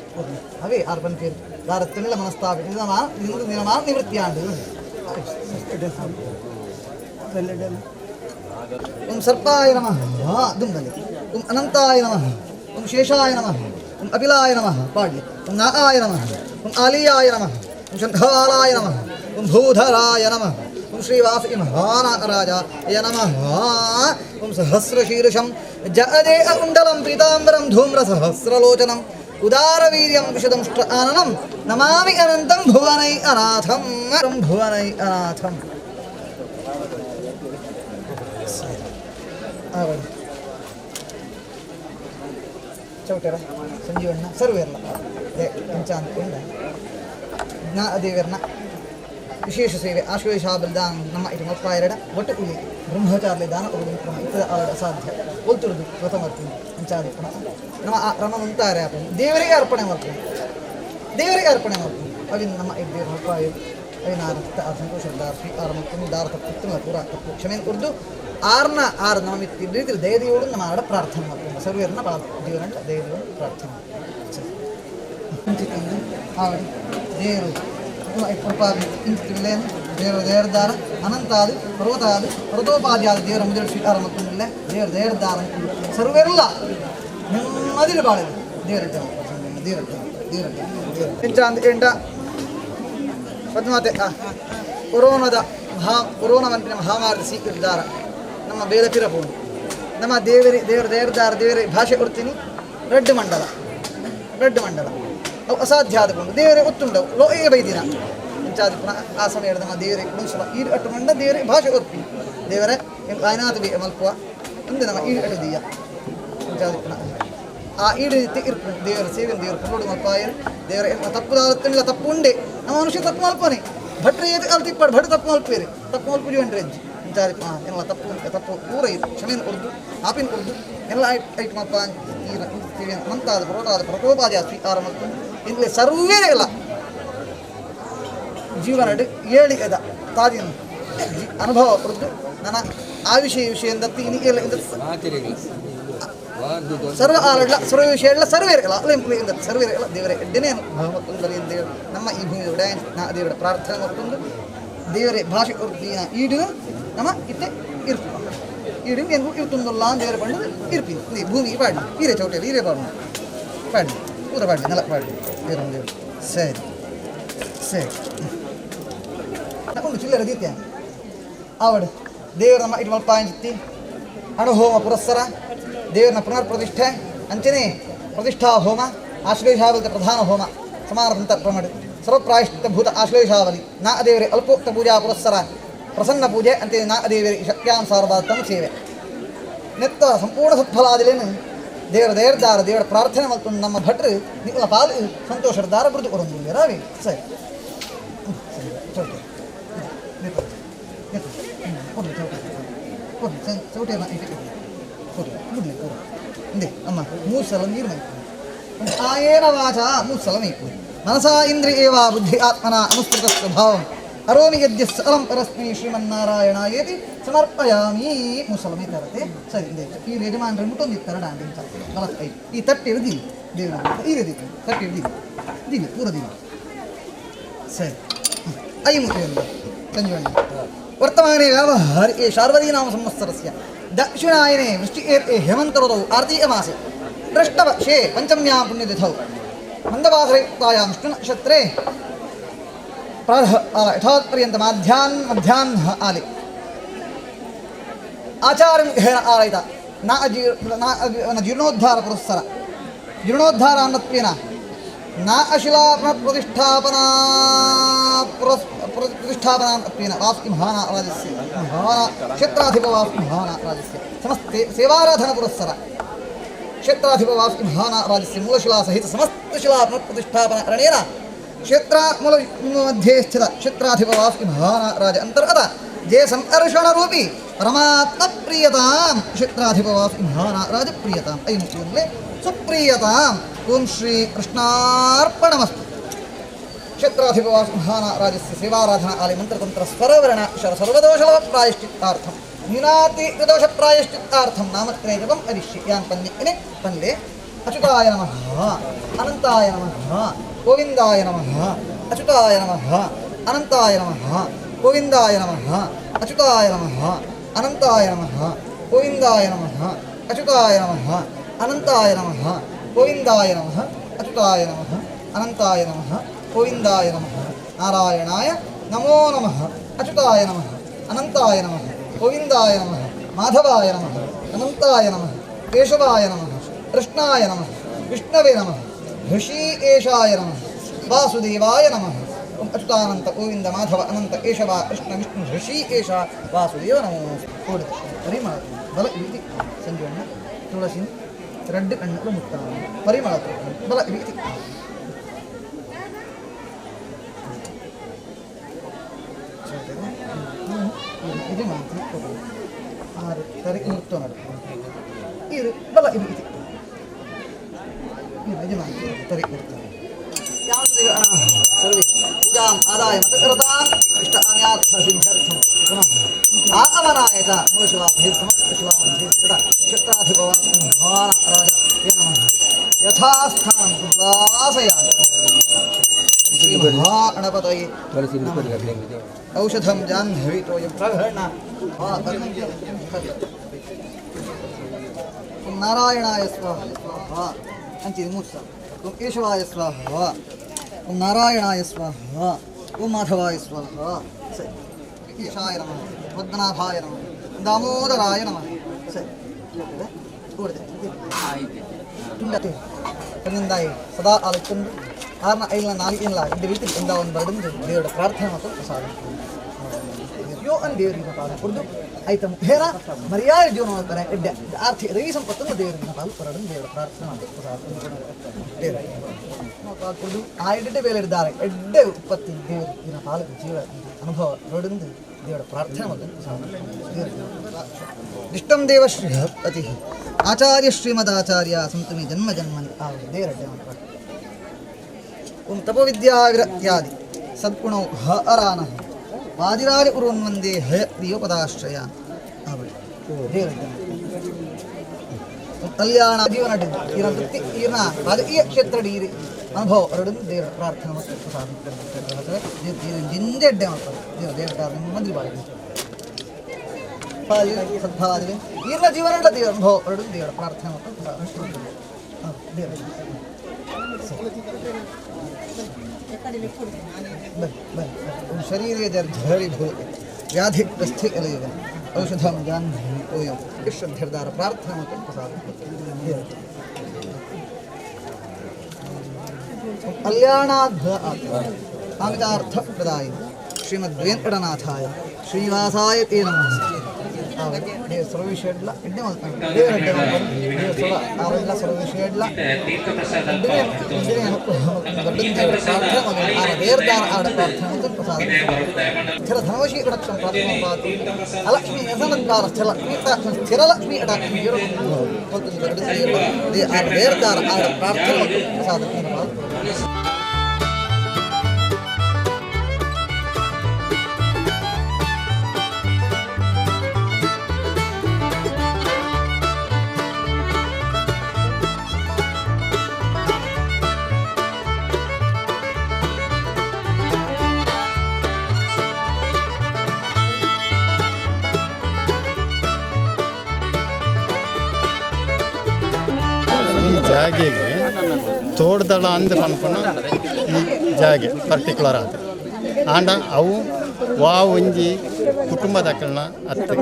ಅವೇ ಆರು ಬಂದು ದಾರ ತಿನ್ನಲ ಮನಸ್ತಾಪ ನಿವೃತ್ತಿ ಆಂಡು ಓಂ ಸರ್ಪಾಯ ನಮಃ ದುಂಬಲಿ ಓಂ ಅನಂತಾಯ ನಮಃ ಓಂ ಶೇಷಾಯ ನಮಃ ಓಂ ಅಭಿಲಾಯ ನಮಃ ಪಾಡ್ಲಿ ಓಂ ನಾಗಾಯ ನಮಃ ಓಂ ಆಲಿಯಾಯ ನಮಃ ಓಂ ಶಂಖವಾಲಾಯ ನಮಃ ಓಂ ಭೂಧರಾಯ ನಮಃ ಓಂ ಶ್ರೀವಾಸಿ ಮಹಾನಾಗರಾಜಾಯ ನಮಃ ಓಂ ಸಹಸ್ರಶೀರ್ಷಂ ಜಗದೇ ಕುಂಡಲಂ ಪೀತಾಂಬರಂ ಧೂಮ್ರ ಸಹಸ್ರಲೋಚನಂ ಉದಾರವೀರ್ಯಂ ವಿಶದಂಷ್ಟ ಆನನಂ ನಮಾಮಿ ಅನಂತಂ ಭುವನೈ ಅನಾಥಂ ಭುವನೈ ಅನಾಥಂ ಚೌಟರ ಸಂಜೀವಣ್ಣ ಸರ್ವೇರ್ಲ ಪಂಚಾಂತ ನಾ ದೇವರನ್ನ ವಿಶೇಷ ಸೇವೆ ಆಶ್ವೇಶಾಬಲ್ ದಾನ ನಮ್ಮ ಇದು ಮಪ್ಪಾಯರಡ ಒಟ್ಟು ಉಳಿ ಬ್ರಹ್ಮಚಾರ್ಯ ದಾನ ಕ್ರಮ ಇತರ ಆವಡ ಅಸಾಧ್ಯ ಒಲ್ತುರುದು ವ್ರತಮರ್ತೀನಿ ಅಂಚಾದಿ ಪುನಃ ನಮ್ಮ ಆ ಕ್ರಮ ಮುಂತಾರೆ ದೇವರಿಗೆ ಅರ್ಪಣೆ ಮಾಡ್ತೀನಿ ದೇವರಿಗೆ ಅರ್ಪಣೆ ಮಾಡ್ತೀನಿ ಅವಿನ ನಮ್ಮ ದೇವರ ಮಪ್ಪಾಯ ಅವಿನಾರ ಸಂತೋಷದಾರ ಸ್ವೀಕಾರ ಮಾಡ್ತೀನಿ ದಾರ ತಪ್ಪು ಪೂರ ತಪ್ಪು ಕ್ಷಮೆಯನ್ನು ಕೊಡ್ದು ಆರ್ನ ಆರು ನಮ್ಮ ರೀತಿಯಲ್ಲಿ ದಯದೇವರು ನಮ್ಮ ಆಡ ಪ್ರಾರ್ಥನೆ ಮಾಡ್ತೀನಿ ಸರ್ವೇರನ್ನ ಜೀವನ ದಯದೇವರು ಪ್ರಾರ್ಥನೆ ಆವಡಿ ದೇವರು ದೇವರು ದೇವರದಾರ ಅನಂತಾದ ಪರ್ವತಾದ ಪರ್ವತೋಪಾದಿಯಾದ ದೇವರ ಮುಂದೆ ಸ್ವೀಕಾರ ಮಾಡ್ಕೊಂಡಿಲ್ಲ ದೇವರು ದೇವರದಾರ ಸರ್ವೆಲ್ಲ ನೆಮ್ಮದಿಲಿ ಬಾಳಲಿ ದೇವರ ದೇವರ ದೇವರ ಎಂಟ ಪದ್ಮಾತೆ ಕೊರೋನಾ ವಂತಿನ ಮಹಾಮಾರಿ ಸೀಕರಿದ್ದಾರ ನಮ್ಮ ಬೇರೆ ಪಿರಪೋನು ನಮ್ಮ ದೇವರದಾರ ದೇವರ ಭಾಷೆ ಕೊಡ್ತೀನಿ ರೆಡ್ ಮಂಡಲ ಅವು ಅಸಾಧ್ಯ ಆದಕೊಂಡು ದೇವರೇ ಒತ್ತುಂಡವು ಲೋಯೇ ಬೈದಿನ ಇಂಚಾದ ಪುನಃ ಆ ಸಮಯದ ನಮ್ಮ ದೇವರೇ ಕುಣಿಸುವ ಈಡು ಅಟ್ಟು ಮಂಡ ದೇವರೇ ಭಾಷೆ ಒತ್ತಿ ದೇವರೇ ಆಯ್ನಾಥ ಬಿ ಮಲ್ಪುವ ಇಂದು ನಮ್ಮ ಈಡು ಅಡುದೀಯ ಇಂಚಾದ ಪುನಃ ಆ ಈಡು ರೀತಿ ಇರ್ಪು ದೇವರ ಸೇವೆ ದೇವರು ಕೊಂಡೋಡು ಮಲ್ಪಾಯರು ದೇವರ ತಪ್ಪುದಾಗುತ್ತಿಲ್ಲ ತಪ್ಪು ಉಂಡೆ ನಮ್ಮ ಮನುಷ್ಯ ತಪ್ಪು ಮಲ್ಪನೆ ಭಟ್ರೆ ಅಲ್ಲಿ ತಿಪ್ಪಾಡು ಭಟ್ ತಪ್ಪು ಮಲ್ಪೇರಿ ತಪ್ಪು ಮಲ್ಪು ಜೀವನ್ರಿ ಅಜ್ಜಿ ಇಂಚಾದ ಎಲ್ಲ ತಪ್ಪು ಪೂರ ಇದು ಕ್ಷಮೆಯನ್ನು ಕೊಡ್ದು ಆಪಿನ ಕೊಡ್ದು ಎಲ್ಲ ಐಟ್ ಮಲ್ಪ ಮಂತಾದ ಪರ್ವತಾದ ಪ್ರಕೋಪಾದಿಯ ಸ್ವೀಕಾರ ಮತ್ತು ಇಂದಲೇ ಸರ್ವೇ ಇಲ್ಲ ಜೀವನ ಏಳಿ ಎದ ತಾದಿನ ಅನುಭವ ಕೊಡ್ದು ನನ್ನ ಆ ವಿಷಯದಿಂದ ಇನ್ನಿಗೆಲ್ಲ ಸರ್ವ ಆರಲ್ಲ ಸರ್ವ ವಿಷಯ ಎಲ್ಲ ಸರ್ವೇ ಇರಲ್ಲ ಅಲ್ಲಿಂದ ಸರ್ವೇ ಇರಲ್ಲ ದೇವರೇ ಎಡ್ಡನೇನು ಭಾವಮತ್ತೊಂದರಿಂದ ದೇವರು ನಮ್ಮ ಈ ಭೂಮಿ ಉಡಾಯ ದೇವರ ಪ್ರಾರ್ಥನೆ ಮತ್ತೊಂದು ದೇವರೇ ಭಾಷೆ ಕೊಡ್ತೀನ ಈಡು ನಮ್ಮ ಇತ್ತೆ ಇರ್ತೀವಿ ಈಡು ಹೆಂಗು ಇರ್ತುಂದಲ್ಲ ದೇವರ ಬಣ್ಣದ ಇರ್ತೀವಿ ನೀ ಭೂಮಿಗೆ ಪಾಡಿ ಹೀರೆ ಚೌಟಿಯಲ್ಲಿ ಹೀರೆ ಪಾಡು ಪಾಡಿ ಪೂರ ಪಾಡಿ ನೆಲ ಪಾಡಿ ದೇವರ ದೇವರು ಸರಿ ಸರಿ ಒಂದು ಚಿಲ್ಲರೆ ದೀತ್ಯ ಆವಡು ದೇವರು ನಮ್ಮ ಇಟ್ಟು ಮಲ್ಪ ಅಂಚಿತ್ತಿ ಅಣುಹೋಮ ಪುರಸ್ಸರ ದೇವರನ್ನ ಪುನರ್ ಪ್ರತಿಷ್ಠೆ ಅಂಚನೆ ಪ್ರತಿಷ್ಠಾ ಹೋಮ ಆಶ್ಲೇಷಾವಲಿತ ಪ್ರಧಾನ ಹೋಮ ಸಮಾರಂತ ಪ್ರಮಡ ಸರ್ವಪ್ರಾಯಶ್ಚಿತ್ತಭೂತ ಆಶ್ಲೇಷಾವಲಿ ನಾ ದೇವರೇ ಅಲ್ಪೋಕ್ತ ಪೂಜಾ ಪುರಸ್ಸರ ಪ್ರಸನ್ನ ಪೂಜೆ ಅಂತೆ ನಾ ದೇವರಿಗೆ ಶಕ್ತ್ಯಾನುಸಾರವಾದ ತಮ್ಮ ಸೇವೆ ನೆತ್ತ ಸಂಪೂರ್ಣ ಸತ್ಫಲಾದಿಲೇನು ದೇವರದಾರ ದೇವರ ಪ್ರಾರ್ಥನೆ ಮತ್ತು ನಮ್ಮ ಭಟ್ರು ನಿಖಲ ಪಾಲು ಸಂತೋಷದಾರ ಬೃದು ಕೊರೊಂದಿಲ್ಲ ರಾವಿ ಸರಿ ಚೌಟಿಯನ್ನ ಮುಡ್ಲಿ ಪೂರ ಇಂದೇ ಅಮ್ಮ 3 ಸಲ ನೀರು ಮೈಕು ಆಯೇನ ವಾಚ 3 ಸಲ ಮೈಕು ಮನಸಾ ಇಂದ್ರಿಯೇವ ಬುದ್ಧಿ ಆತ್ಮನ ಅನುಸ್ಮೃತ ಸ್ವಭಾವಂ ಅರೋಮಿ ಯದ್ಯ ಸಕಲಂ ಪರಸ್ಮೈ ಶ್ರೀಮನ್ನಾರಾಯಣಾಯೇತಿ ಸಮರ್ಪಯಾಮಿ 3 ಸಲ ಮೈತಾರತೆ ಸರಿ ಇಂದೇ ಈ ಯಜಮಾನರು ಮುಟ್ಟೊಂದಿತ್ತಾರ ಡಾಂಡಿಂಚ ಬಲತ್ ಈ ತಟ್ಟೆ ಹಿಡಿದಿಲ್ಲ ದೇವರ ಈ ರೀತಿ ತಟ್ಟೆ ಹಿಡಿದಿಲ್ಲ ದಿಲ್ಲ ಪೂರ ದಿಲ್ಲ ಸರಿ ಐ ಮುಟ್ಟಿಯಿಂದ ಸಂಜೀವಣ್ಣ ವರ್ತಮಾನೆ ವ್ಯಾವಹಾರಿಕೆ ಶಾರ್ವರೀನಾಮ ಸಂವತ್ಸರಸ್ಯ ದಕ್ಷಿಣಾಯನೆ ವೃಷ್ಟಿ ಏತೆ ಹೇಮಂತ ಋತೌ ಆರ್ತೀಯ ಮಾಸೆ ಪೃಷ್ಠಪಕ್ಷೆ ಪಂಚಮ್ಯಾಂ ಪುಣ್ಯತಿಥೌ ಮಂದವಾಸರಯುಕ್ತಾಯಾಂ ವಿಷ್ಣುನಕ್ಷತ್ರೆ ಪ್ರಾತಃ ಯಥಾತ್ಪರ್ಯಂತ ಮಧ್ಯಾಹ್ನ ಆಲೆ ಆಚಾರ್ಯಂ ಹೇನ ಆರಯಿತ ನ ಜೀರ್ಣೋದ್ಧಾರ ಪುರಸ್ಸರ ಜೀರ್ಣೋದ್ಧಾರ ಅನ್ನತ್ವೇನ ನ ಅಶಿಲಾ ಪ್ರತಿಷ್ಠಾಪನಾ प्रतिष्ठापनात्वेन वास्तु महाना राजस्य महाना क्षेत्राधिप वास्तु महाना राजस्य समस्त सेवाराधन पुरस्सर क्षेत्राधिप वास्तु महाना राजस्य मूलशिला सहित समस्त शिला प्रतिष्ठापन करणेन क्षेत्र मूल मध्ये स्थित क्षेत्राधिप वास्तु महाना राज अंतर्गत जे संकर्षण रूपी परमात्म प्रियतां क्षेत्राधिप वास्तु महाना राज प्रियतां अयं मूले सुप्रियतां ओम श्री कृष्णार्पणमस्तु क्षेत्राधिपवास महाना राजस्य सेवाराधना आलय मंत्रतंत्र स्वरवर्ण अक्षर सर्वदोषव प्रायश्चित्तार्थम न्यूनाति दोष प्रायश्चित्तार्थम नामत्रय जपम अरिष्य यान पन्ने पन्ले अच्युताय नमः अनंताय नमः गोविंदाय नमः अच्युताय नमः अनंताय नमः गोविंदाय नमः अच्युताय नमः अनंताय नमः गोविंदाय नमः अच्युताय नमः अनंताय नमः गोविंदाय नमः अच्युताय नमः अनंताय नमः गोविंदाय नमः नारायणाय नमो नमः अच्युताय नमः अनंताय नमः गोविंदाय नमः माधवाय नमः अनंताय नमः केशवाय नमः कृष्णाय नमः विष्णवे नमः ऋषिकेशाय नमः वासुदेवाय नमः ओम अच्युतानंत गोविंद माधव अनंत केशव कृष्ण विष्णु ऋषिकेश वासुदेव नमो कोड परिमಳ बल इति संजोಣ ತುಳಸಿ ರೆಡ್ ಕಣ್ಣು ಮುಕ್ತ ಪರಿಮಳ ಬಲ ಇತಿ ಯಜಮಾನ ಆರು ಸರಿ ಮುಕ್ತ ನೋಡಿ ಇದು ಬಲ ಇದು ಯಜಮಾನ ಸರಿ ಕೊಡ್ತಾರೆ सर्वे पूजां आदाय मतकृतान् इष्टान्यार्थ सिद्ध्यर्थं पुनः आगमनाय च मूलशिवाभिः समस्तशिवामभिः सदा क्षत्राधिपवान् भवान् राजाय नमः यथास्थानं उद्वासयामि श्रीमहागणपतये औषधं जाह्नवीतोऽयं प्रघर्णा नारायणाय स्वाहा अंचिति मूर्छा ओम केशवाय स्वाहा ओम नारायणाय स्वाहा ओम माधवाय स्वाहा ईशाय नमः पद्मनाभाय नमः दामोदराय नमः सदा आलोचना कारण ऐला नाली इनला इंद रीति इंदा ಒಂದು ಬರಡು ದೇವರ ಪ್ರಾರ್ಥನೆ ಮತ್ತು ಪ್ರಸಾದ ಯೋ ಅನ್ ದೇವರಿಗೆ ಪಾದ ಕೊಡು ಐತ ಮುಖೇರ ಮರ್ಯಾದೆ ಜೀವನ ಮಾಡ್ತಾರೆ ಎಡ್ಡೆ ಆರ್ಥಿಕ ರವಿ ಸಂಪತ್ತನ್ನು ದೇವರಿಗೆ ಪಾದ ಬರಡು ದೇವರ ಪ್ರಾರ್ಥನೆ ಮತ್ತು ಪ್ರಸಾದ ದೇವರಿಗೆ ಕೊಡು ಆ ಎಡ್ಡೆ ಬೇರೆ ಇದ್ದಾರೆ ಎಡ್ಡೆ ಉತ್ಪತ್ತಿ ದೇವರಿಗೆ ಪಾದ ಜೀವ ಅನುಭವ ಬರಡು ದೇವರ ಪ್ರಾರ್ಥನೆ ಮತ್ತು ಪ್ರಸಾದ ಇಷ್ಟಂ ದೇವಶ್ರೀ ಅತಿ ಆಚಾರ್ಯ ಶ್ರೀಮದಾಚಾರ್ಯ ಸಂತಮಿ ಜನ್ಮ ಜನ್ಮನಿ ಆ ದೇವರಡ್ಡೆ ओम तपोविद्याविरत्यादि सद्गुणौ ह अरानः वादिराज उर्वन्वन्दे हय प्रियोपदाश्रया कल्याण जीवन वृत्ति राजकीय क्षेत्र डीरी अनुभव देव प्रार्थना जिंदे देव मंदिर सद्भादि जीवन देव अनुभव देव प्रार्थना शरीरे जर्झरि भूते व्याधिग्रस्थे कलयुग औषधं जाह्नवीतोऽयं श्रद्धेर्दार प्रार्थना प्रसाद कल्याणाद् कामितार्थप्रदायिने श्रीमद्वेङ्कटनाथाय श्रीनिवासाय ते नमः सर्वविषयड्ला ಎಡ್ಡೆ ಮಾಡ್ತಾರೆ ದೇವರಡ್ಡೆ ಮಾಡ್ತಾರೆ ಆವೆಲ್ಲ ಸರ್ವವಿಷಯಡ್ಲ ದೇವರದಾರ ಆಡ ಪ್ರಾರ್ಥನೆ ಮತ್ತು ಪ್ರಸಾದ ಸ್ಥಿರ ಧನವಶಿ ಕಡಕ್ಷಂ ಪ್ರಾರ್ಥನೆ ಪಾತು ಅಲಕ್ಷ್ಮಿ ಯಸನಂಕಾರ ಸ್ಥಿರ ಲಕ್ಷ್ಮಿ ಅಡಾಕ್ಷಿ ದೇವರದಾರ ಆಡ ಪ್ರಾರ್ಥನೆ ಮತ್ತು ಪ್ರಸಾದ ಜಾಗೆಗೆ ತೋಡ್ದಳ ಅಂದ್ರೆ ಅನ್ಪಣ ಈ ಜಾಗೆ ಪರ್ಟಿಕ್ಯುಲರ್ ಆದ ಆಂಡ ಅವು ವಾವು ಒಂಜಿ ಕುಟುಂಬದಕ್ಕಳನ್ನ ಅತ್ತೆ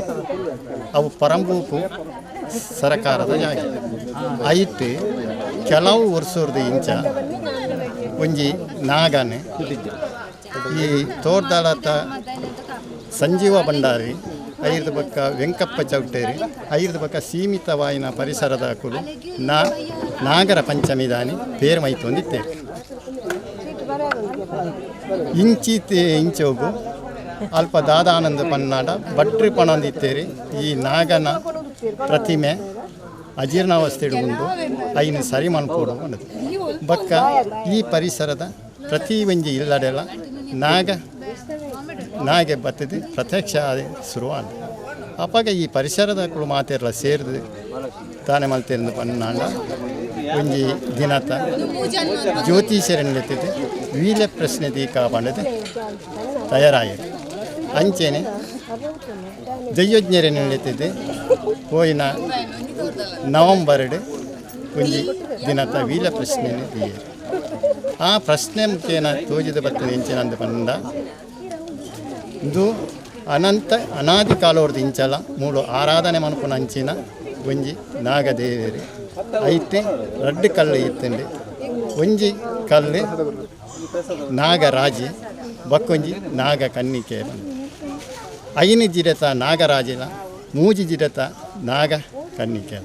ಅವು ಪರಂಬೂಕು ಸರಕಾರದ ಜಾಗೆ ಐಟ್ ಕೆಲವು ವರ್ಷದ ಇಂಚ ಒಂಜಿ ನಾಗನೆ ಈ ತೋಡ್ದಳದ ಸಂಜೀವ ಭಂಡಾರಿ ಐದು ಪಕ್ಕ ವೆಂಕಪ್ಪ ಚೌಟೇರಿ ಐದು ಪಕ್ಕ ಸೀಮಿತವಾಯಿನ ಪರಿಸರದ ಕುಲು ನಾಗರ ಪಂಚಮಿ ದಾನಿ ಪೇರು ಮೈತೊಂದಿತ್ತೇವೆ ಇಂಚಿತೆ ಇಂಚೋಗು ಅಲ್ಪ ದಾದಾನಂದ ಪನ್ನಾಡ ಭಟ್ರಿ ಪಣಂದಿತ್ತೇರಿ ಈ ನಾಗನ ಪ್ರತಿಮೆ ಅಜೀರ್ಣಾವಸ್ಥೆ ಹಿಡ್ಕೊಂಡು ಐನು ಸರಿ ಮನ್ಕೊಡು ಅನ್ನೋದು ಬಕ್ಕ ಈ ಪರಿಸರದ ಪ್ರತಿ ಒಂಜಿ ಇಲ್ಲಡೆಲ್ಲ ನಾಗೆ ಬತ್ತದು ಪ್ರತ್ಯಕ್ಷ ಶುರುವಾದ ಅಪ್ಪಾಗ ಈ ಪರಿಸರದ ಕುಳು ಮಾತೆಲ್ಲ ಸೇರಿದು ತಾನೆ ಮಲ್ತೇರಿದ ಪನ್ನಾಂಡ ಒಂಜಿ ದಿನತ ಜ್ಯೋತಿಷರನ್ನೆತ್ತಿದ್ದು ವೀಲೆ ಪ್ರಶ್ನೆ ದೀಕಾ ಪಂಡದು ತಯಾರಾಗಿದೆ ಅಂಚೆನೆ ದೈವಜ್ಞರನ್ನೆತ್ತಿದ್ದು ಹೋಯಿನ ನವಂಬರ್ಡ್ ಒಂಜಿ ದಿನತ ವೀಲೆ ಪ್ರಶ್ನೆ ದೀಯರು ಆ ಪ್ರಶ್ನೆ ಮುಖೇನ ತೋಜಿದ ಬರ್ತದೆ ಎಂಚಿನಂದ ಪಂಡ ಇದು ಅನಾದಿ ಕಾಲವರ್ದು ಇಂಚಲ ಮೂಳು ಆರಾಧನೆ ಮನ್ಪುನ ಅಂಚಿನ ಒಂಜಿ ನಾಗದೇವೇರಿ ಐತೆ ರಡ್ಡು ಕಲ್ಲು ಇತ್ತಂಡೆ ಒಂಜಿ ಕಲ್ಲು ನಾಗರಾಜಿ ಬಕ್ಕೊಂಜಿ ನಾಗ ಕನ್ನಿಕೆ ಐನು ಜಿಡತ ನಾಗರಾಜಿನ ಮೂಜಿ ಜಿಡತ ನಾಗ ಕನ್ನಿಕೆ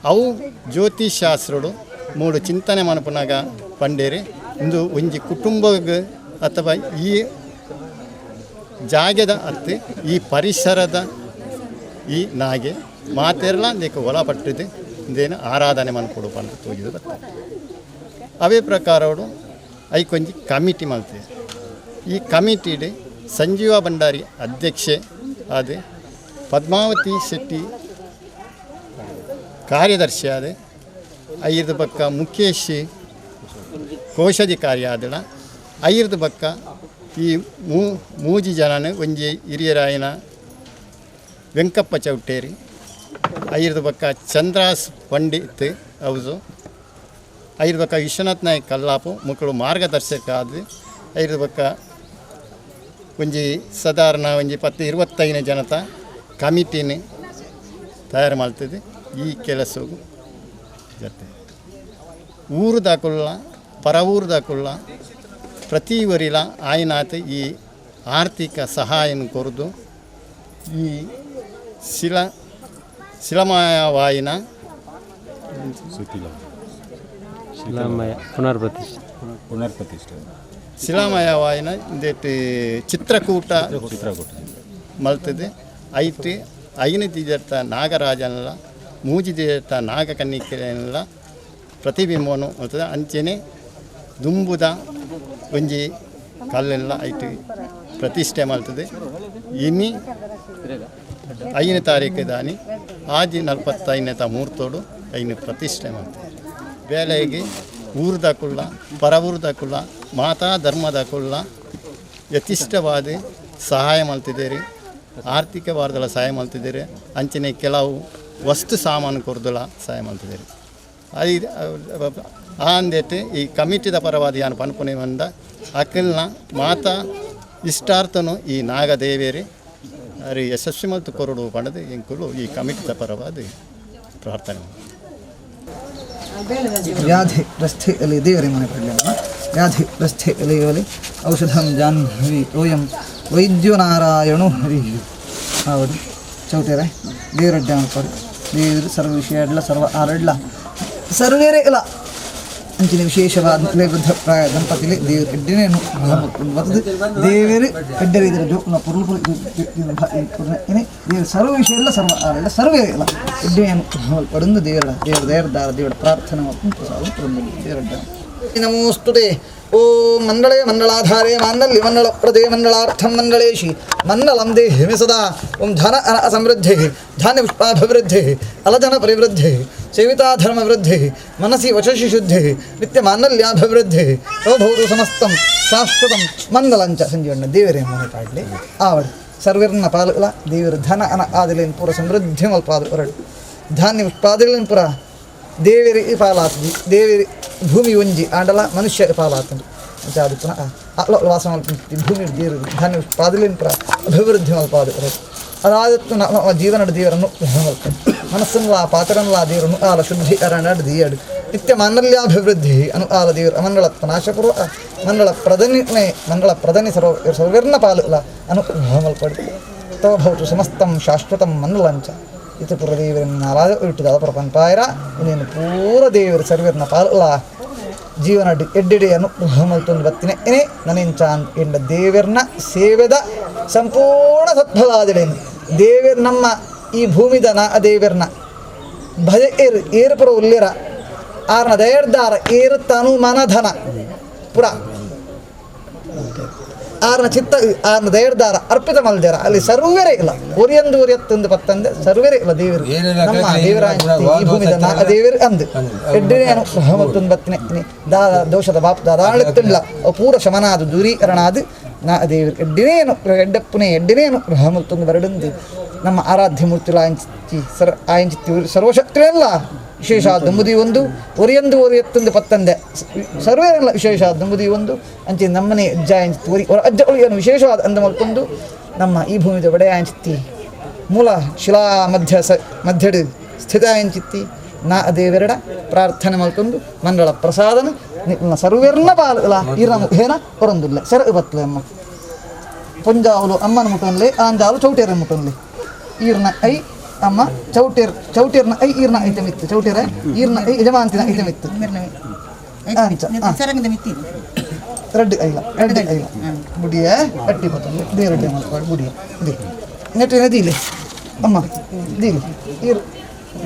ಅವು ಜ್ಯೋತಿಷಾಸ್ತ್ರಗಳು ಮೂಡು ಚಿಂತನೆ ಮನಪುನಾಗ ಪಂಡೇರಿ ಇಂದು ಒಂಜಿ ಕುಟುಂಬ ಅಥವಾ ಈ ಜಾಗದ ಅತ್ತು ಈ ಪರಿಸರದ ಈ ನಾಗೆ ಮಾತೆರ್ಲ ಅದಕ್ಕೆ ಒಳಪಟ್ಟಿದ್ದು ಇದೇನು ಆರಾಧನೆ ಮನ್ಕೊಡು ಅಂತ ತೋಗಿದು ಬರ್ತದೆ. ಅವೇ ಪ್ರಕಾರ ಅವರು ಐಕೊಂಜಿ ಕಮಿಟಿ ಮಾಡ್ತೇವೆ. ಈ ಕಮಿಟಿಡ್ ಸಂಜೀವ ಭಂಡಾರಿ ಅಧ್ಯಕ್ಷೆ ಆದ ಪದ್ಮಾವತಿ ಶೆಟ್ಟಿ ಕಾರ್ಯದರ್ಶಿ ಆದ ಐದು ಪಕ್ಕ ಮುಖೇಶ್ ಕೋಶಾಧಿಕಾರಿ ಆದಳ ಐದು ಪಕ್ಕ ಈ ಮೂಜಿ ಜನನ ಒಂಜಿ ಹಿರಿಯರಾಯನ ವೆಂಕಪ್ಪ ಚೌಟೇರಿ ಐದು ಪಕ್ಕ ಚಂದ್ರಾಸ್ ಪಂಡಿತ್ ಹೌದು ಐದು ಪಕ್ಕ ವಿಶ್ವನಾಥ್ ನಾಯಕ್ ಕಲ್ಲಾಪು ಮಕ್ಕಳು ಮಾರ್ಗದರ್ಶಕ ಆದ ಐದು ಪಕ್ಕ ಒಂಜಿ ಸಾಧಾರಣ ಒಂಜಿ 10-25 ಜನತ ಕಮಿಟಿನ ತಯಾರು ಮಾಡ್ತದೆ. ಈ ಕೆಲಸವು ಜೊತೆ ಊರುದಾಕುಲ್ಲ ಪರ ಊರುದಾಕುಲ್ಲ ಪ್ರತಿ ವರಿಲ ಆಯ್ನಾತ ಈ ಆರ್ಥಿಕ ಸಹಾಯನ ಕೊರದು ಈ ಶಿಲಮಯವಾಯಿನ ಪುನರ್ಪ್ರತಿಷ್ಠೆ ಶಿಲಾಮಯವಾಯಿನ ಇಂದೇಟ್ ಚಿತ್ರಕೂಟ ಮಲ್ತದೆ. ಐಟ್ ಐನ ದಿಜರ್ತ ನಾಗರಾಜನಲ್ಲ ಮೂಜಿ ದಿಜರ್ತ ನಾಗಕನ್ನಿಕೆಲ್ಲ ಪ್ರತಿಬಿಂಬವನ್ನು ಮಲ್ತದೆ. ಅಂಚೆನೆ ದುಂಬುದ ಒಂಜಿ ಕಲ್ಲೆಲ್ಲ ಐಟ್ ಪ್ರತಿಷ್ಠೆ ಮಲ್ತದೆ. ಇನಿ 5ನೇ ತಾರೀಕು ದಾನಿ ಆಜಿ 45ನೇ ಮುಹೂರ್ತೋಡು ಐನು ಪ್ರತಿಷ್ಠೆ ಮಾಡ್ತದೆ. ಬೇಲೆಗೆ ಊರ್ದಾಕುಲ್ಲ ಪರ ಊರ್ದಾಕುಲ್ಲ ಮಾತಾ ಧರ್ಮದಾಕುಲ್ಲ ಯಥಿಷ್ಠವಾದ ಸಹಾಯ ಮಾಡ್ತಿದ್ದೀರಿ, ಆರ್ಥಿಕ ವಾರದಲ್ಲ ಸಹಾಯ ಮಾಡ್ತಿದ್ದೀರಿ. ಅಂಚನೆ ಕೆಲವು ವಸ್ತು ಸಾಮಾನು ಕೊರದಲ್ಲ ಸಹಾಯ ಮಾಡ್ತಿದ್ದೀರಿ. ಅದು ಅಂದೇಟು ಈ ಕಮಿಟಿದ ಪರವಾದ ಯಾನು ಪನ್ಪುನೆ ಬಂದ ಅಕಲ್ನ ಮಾತಾ ಇಷ್ಟಾರ್ಥನು ಈ ನಾಗದೇವೇರಿ ಅರಿ ಯಶಸ್ವಿ ಮತ್ತು ಕೊರಡು ಪಡೆದು ಇಂಕುಲು ಈ ಕಮಿಟಿದ ಪರವಾದ ಪ್ರಾರ್ಥನೆ. ವ್ಯಾಧಿ ರಸ್ಥೆಯಲ್ಲಿ ದೇವರೇ ಮನೆ ಪಡಲಿಲ್ಲ. ವ್ಯಾಧಿ ರಸ್ಥೆಯಲ್ಲಿ ಔಷಧಂ ಜಾಹ್ನವಿ ಓಯಂ ವೈದ್ಯೋ ನಾರಾಯಣೋ ಹರಿ. ಹೌದು ಚೌಟೇರೆ ದೇವರಡ್ಡ ಅನ್ಕೊಡಿ. ದೇವರು ಸರ್ವ ವಿಷಯ ಅಡ್ಲ ಸರ್ವ ಆರಡ್ಲ ಸರ್ವೇರೇ ಇಲ್ಲ ಅಂಚಿನ ವಿಶೇಷವಾದ ಬುದ್ಧ ಪ್ರಾಯ ದಂಪತಿಲಿ ದೇವರು ಎಡ್ಡನೇನು ಬರ್ತದೆ. ದೇವರು ಎಡ್ಡರೆ ಇದರ ಜೋಕ್ನ ಪುರುಳು ದೇವರು ಸರ್ವ ವಿಷಯ ಇಲ್ಲ ಸರ್ವ ಆರಲ್ಲ ಸರ್ವೇ ಇಲ್ಲ ಎಡ್ಡೇನು ಪಡೆದು ದೇವರ ಪ್ರಾರ್ಥನೆ ದೇವರಡ್ಡ. ನಮೋಸ್ತುತೆ ಓಂ ಮಂಡಳೇ ಮಂಡಳಾಧಾರೇ ಮಾಂಗಲ್ಯ ಮಂಡಳ ಪ್ರದೇ ಮಂಡಳಾರ್ಥಂ ಮಂಡಳೇಶಿ ಮಂಡಲಂ ದೇಹಿ ಸದಾ. ಓಂ ಧನ ಸಮೃದ್ಧಿ ಧಾನ್ಯ ಪುಷ್ಪಾಭಿವೃದ್ಧಿ ಅಲಧನ ಪರಿವೃದ್ಧಿ ಸೇವಿತಾ ಧರ್ಮ ವೃದ್ಧಿ ಮನಸಿ ವಚಸಿ ಶುದ್ಧಿ ನಿತ್ಯ ಮಾಂಗಲ್ಯಾಭಿವೃದ್ಧಿ ಭವತು ಸಮಸ್ತಂ ಶಾಶ್ವತಂ ಮಂಗಲಂಚ. ಸಂಜೀವಣ್ಣ ದೇವರೇ ಮನೆ ಪಾಡಲಿ ಆವಡು ಸರ್ವರ್ನ ಪಾಲುಲ ದೇವರು ಧನ ಆದಲೇನು ಪೂರ ಸಮೃದ್ಧಿ ಮಲ್ಪಾದು ಹೊರಡು ಧಾನ್ಯ ಪುಷ್ಪಾದಲೇನು ಪುರ ದೇವರಿ ಪಾಲಾತದಿ. ದೇವರಿ ಭೂಮಿ ಒಂಜಿ ಆಂಡಲ ಮನುಷ್ಯ ಪಾಲಾತಂದು ಅದು ಪುನಃ ವಾಸ ಮಲ್ಪಿ ಭೂಮಿ ದೇವರು ಧಾನ್ಯ ಪುಷ್ಪಾದಲೇನು ಪುರ ಅಭಿವೃದ್ಧಿ ಮಲ್ಪಾದು ಹೊರಡು. ಅದಾದತ್ತು ನಮ್ಮ ಜೀವನದ ದೇವರನ್ನು ಮಲ್ಕೊಂಡು ಮನಸ್ಸನ್ಲ ಪಾತ್ರನ್ಲ ದೇವರನ್ನು ಆಲ ಶುದ್ಧಿ ಅರನಡ್ ದಿಯಡು ನಿತ್ಯ ಮಾಂಗಲ್ಯಾಭಿವೃದ್ಧಿ ಅನು ಆಲ ದೇವರು ಅಮಂಡಳತ್ವ ನಾಶಪುರ ಮಂಡಳ ಪ್ರಧನಿ ಸರ್ವರ್ನ ಪಾಲುಲ ಅನು ಮಲ್ಪಡು ತವ ಭವತು ಸಮಸ್ತಂ ಶಾಶ್ವತಂ ಮಂಡಲಂಚ. ಇದು ಪುರ ದೇವರನ್ನ ಆರಾಧ ಇಟ್ಟದ ಪ್ರಪಂಪಾಯರ ಇನ್ನೇನು ಪೂರ ದೇವರು ಸರ್ವರ್ನ ಪಾಲುಲ ಜೀವನ ಎಡ್ಡೆಡೆಯನ್ನು ಮಲ್ತೊಂದು ಬತ್ತಿನ ಏನೇ ನನೆಂಚಾನ್ ಎಂಡ ದೇವರನ್ನ ಸೇವೆದ ಸಂಪೂರ್ಣ ಸತ್ಫಲಾದಳೇನು ದೇವರ ನಮ್ಮ ಈ ಭೂಮಿದ ನಾ ದೇವರನ್ನ ಭಜ ಏರು ಪುರ ಉಲ್ಲೇರ ಆರ್ನ ದಯರ್ದಾರ ಏರು ತನು ಮನಧನ ಪುರ ಆರ್ನ ಚಿತ್ತ ಆರ್ನ ದಯರ್ದಾರ ಅರ್ಪಿತ ಮಲ್ದಾರ ಅಲ್ಲಿ ಸರ್ವರೇ ಇಲ್ಲ ಒರಿಯಂದು ಒರಿಯತ್ತೊಂದು ಪತ್ತಂದೆ ಸರ್ವರೇ ಇಲ್ಲ ದೇವರು ನಮ್ಮ ದೇವರ ಈ ಭೂಮಿದ ನಾ ದೇವರು ಅಂದು ಎಡ್ಡೆಯನ್ನು ಮತ್ತೊಂದು ಬತ್ತಿನ ದೋಷದ ಬಾಪ್ ದಾದಾಳಿತ್ತಿಲ್ಲ ಪೂರ ಶಮನಾದ ದೂರೀಕರಣಾದ ನಾ ದೇವರು ಎಡ್ಡಿನೇನು ಎಡ್ಡಪ್ಪನೇ ಎಡ್ಡಿನೇನು ಮತ್ತೊಂದು ಬರಡಂದು ನಮ್ಮ ಆರಾಧ್ಯ ಮೂರ್ತಿಲ ಆಂಚಿ ಆಯಂಚಿತ್ತಿ ಸರ್ವಶಕ್ತಿಯಲ್ಲ ವಿಶೇಷ ದಂಬುದಿ ಒಂದು ಒರಿಯಂದು ಒರಿಯತ್ತೊಂದು ಪತ್ತಂದೆ ಸರ್ವೇರಲ್ಲ ವಿಶೇಷ ದಂಬುದಿ ಒಂದು ಅಂಚೆ ನಮ್ಮನೆ ಅಜ್ಜ ಆಂಚಿತ್ತಿ ಒರಿ ಅಜ್ಜ ಒಳಿಯನ್ನು ವಿಶೇಷವಾದ ಅಂದ ಮಲ್ಕೊಂಡು ನಮ್ಮ ಈ ಭೂಮಿದ ಒಡೆಯ ಆಂಚಿತ್ತಿ ಮೂಲ ಶಿಲಾ ಮಧ್ಯಡು ಸ್ಥಿತ ಆಂಚಿತ್ತಿ ನಾ ದೇವೆರಡ ಪ್ರಾರ್ಥನೆ ಮಲ್ಕೊಂಡು ಮಂಡಳ ಪ್ರಸಾದನ ಸರ್ವೇರ್ನ ಪಾಲ ಇರಮ ಏನ ಹೊರೊಂದಿಲ್ಲ ಸರ ಬತ್ತಲೆ ಅಮ್ಮ ಪುಂಜಾವಲು ಅಮ್ಮನ ಮುಟ್ಟನ್ಲೆ ಆಂಜಾಲು ಚೌಟೇರ ಮುಟ್ಟನ್ಲೆ ಈರ್ನ ಐ ಅಮ್ಮ ಚೌಟೇರ್ನ ಐ ಈರ್ನ ಐಟಮ್ ಇತ್ತು ಚೌಟೇರ ಈರ್ನ ಐ ಯಜಮಾಂತಿನ ಐಟಮ್ ಇತ್ತು రెడ్డి అయిలా రెడ్డి అయిలా బుడియా కట్టిపోతుంది దే రెడ్డి ಮಾಡ್ಕೊಂಡು బుడియా దే ನೆಟ್ಟಿನ ದೀಲೆ ಅಮ್ಮ ದೀಲೆ ಇರು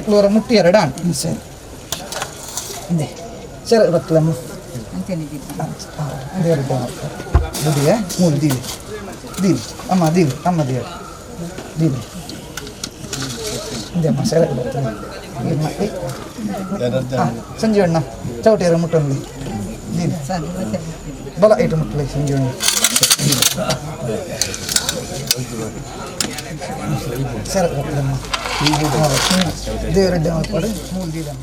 ಕ್ಲೋರ ಮುಟ್ಟಿ ಎರಡಾಣ ಸರಿ ದೇ ಸರಿ ಬತ್ತಲಮ್ಮ ದೇ రెడ్డి ಮಾಡ್ಕೊಂಡು ಬುಡಿಯಾ ಮೂರು ದೀಲೆ ದೀಲೆ ಅಮ್ಮ ದೀಲೆ ದೀಲೆ ಇದೇ ಅಮ್ಮ ಸರಿ ಬರ್ತದೆ ಸಂಜೆ ಅಣ್ಣ ಚೌಟಿಯರ ಮುಟ್ಟಂಗಿ ದೀಲೆ ಬಲ ಐಟು ಮುಟ್ಟಲಿ ಸಂಜೆ ಅಣ್ಣ ಸರಿ ಬರ್ತದಮ್ಮ ದೇವರಡ್ಡೆ ಮಾಡ್ಕೊಂಡು ಮೂರು ದೀಲೆ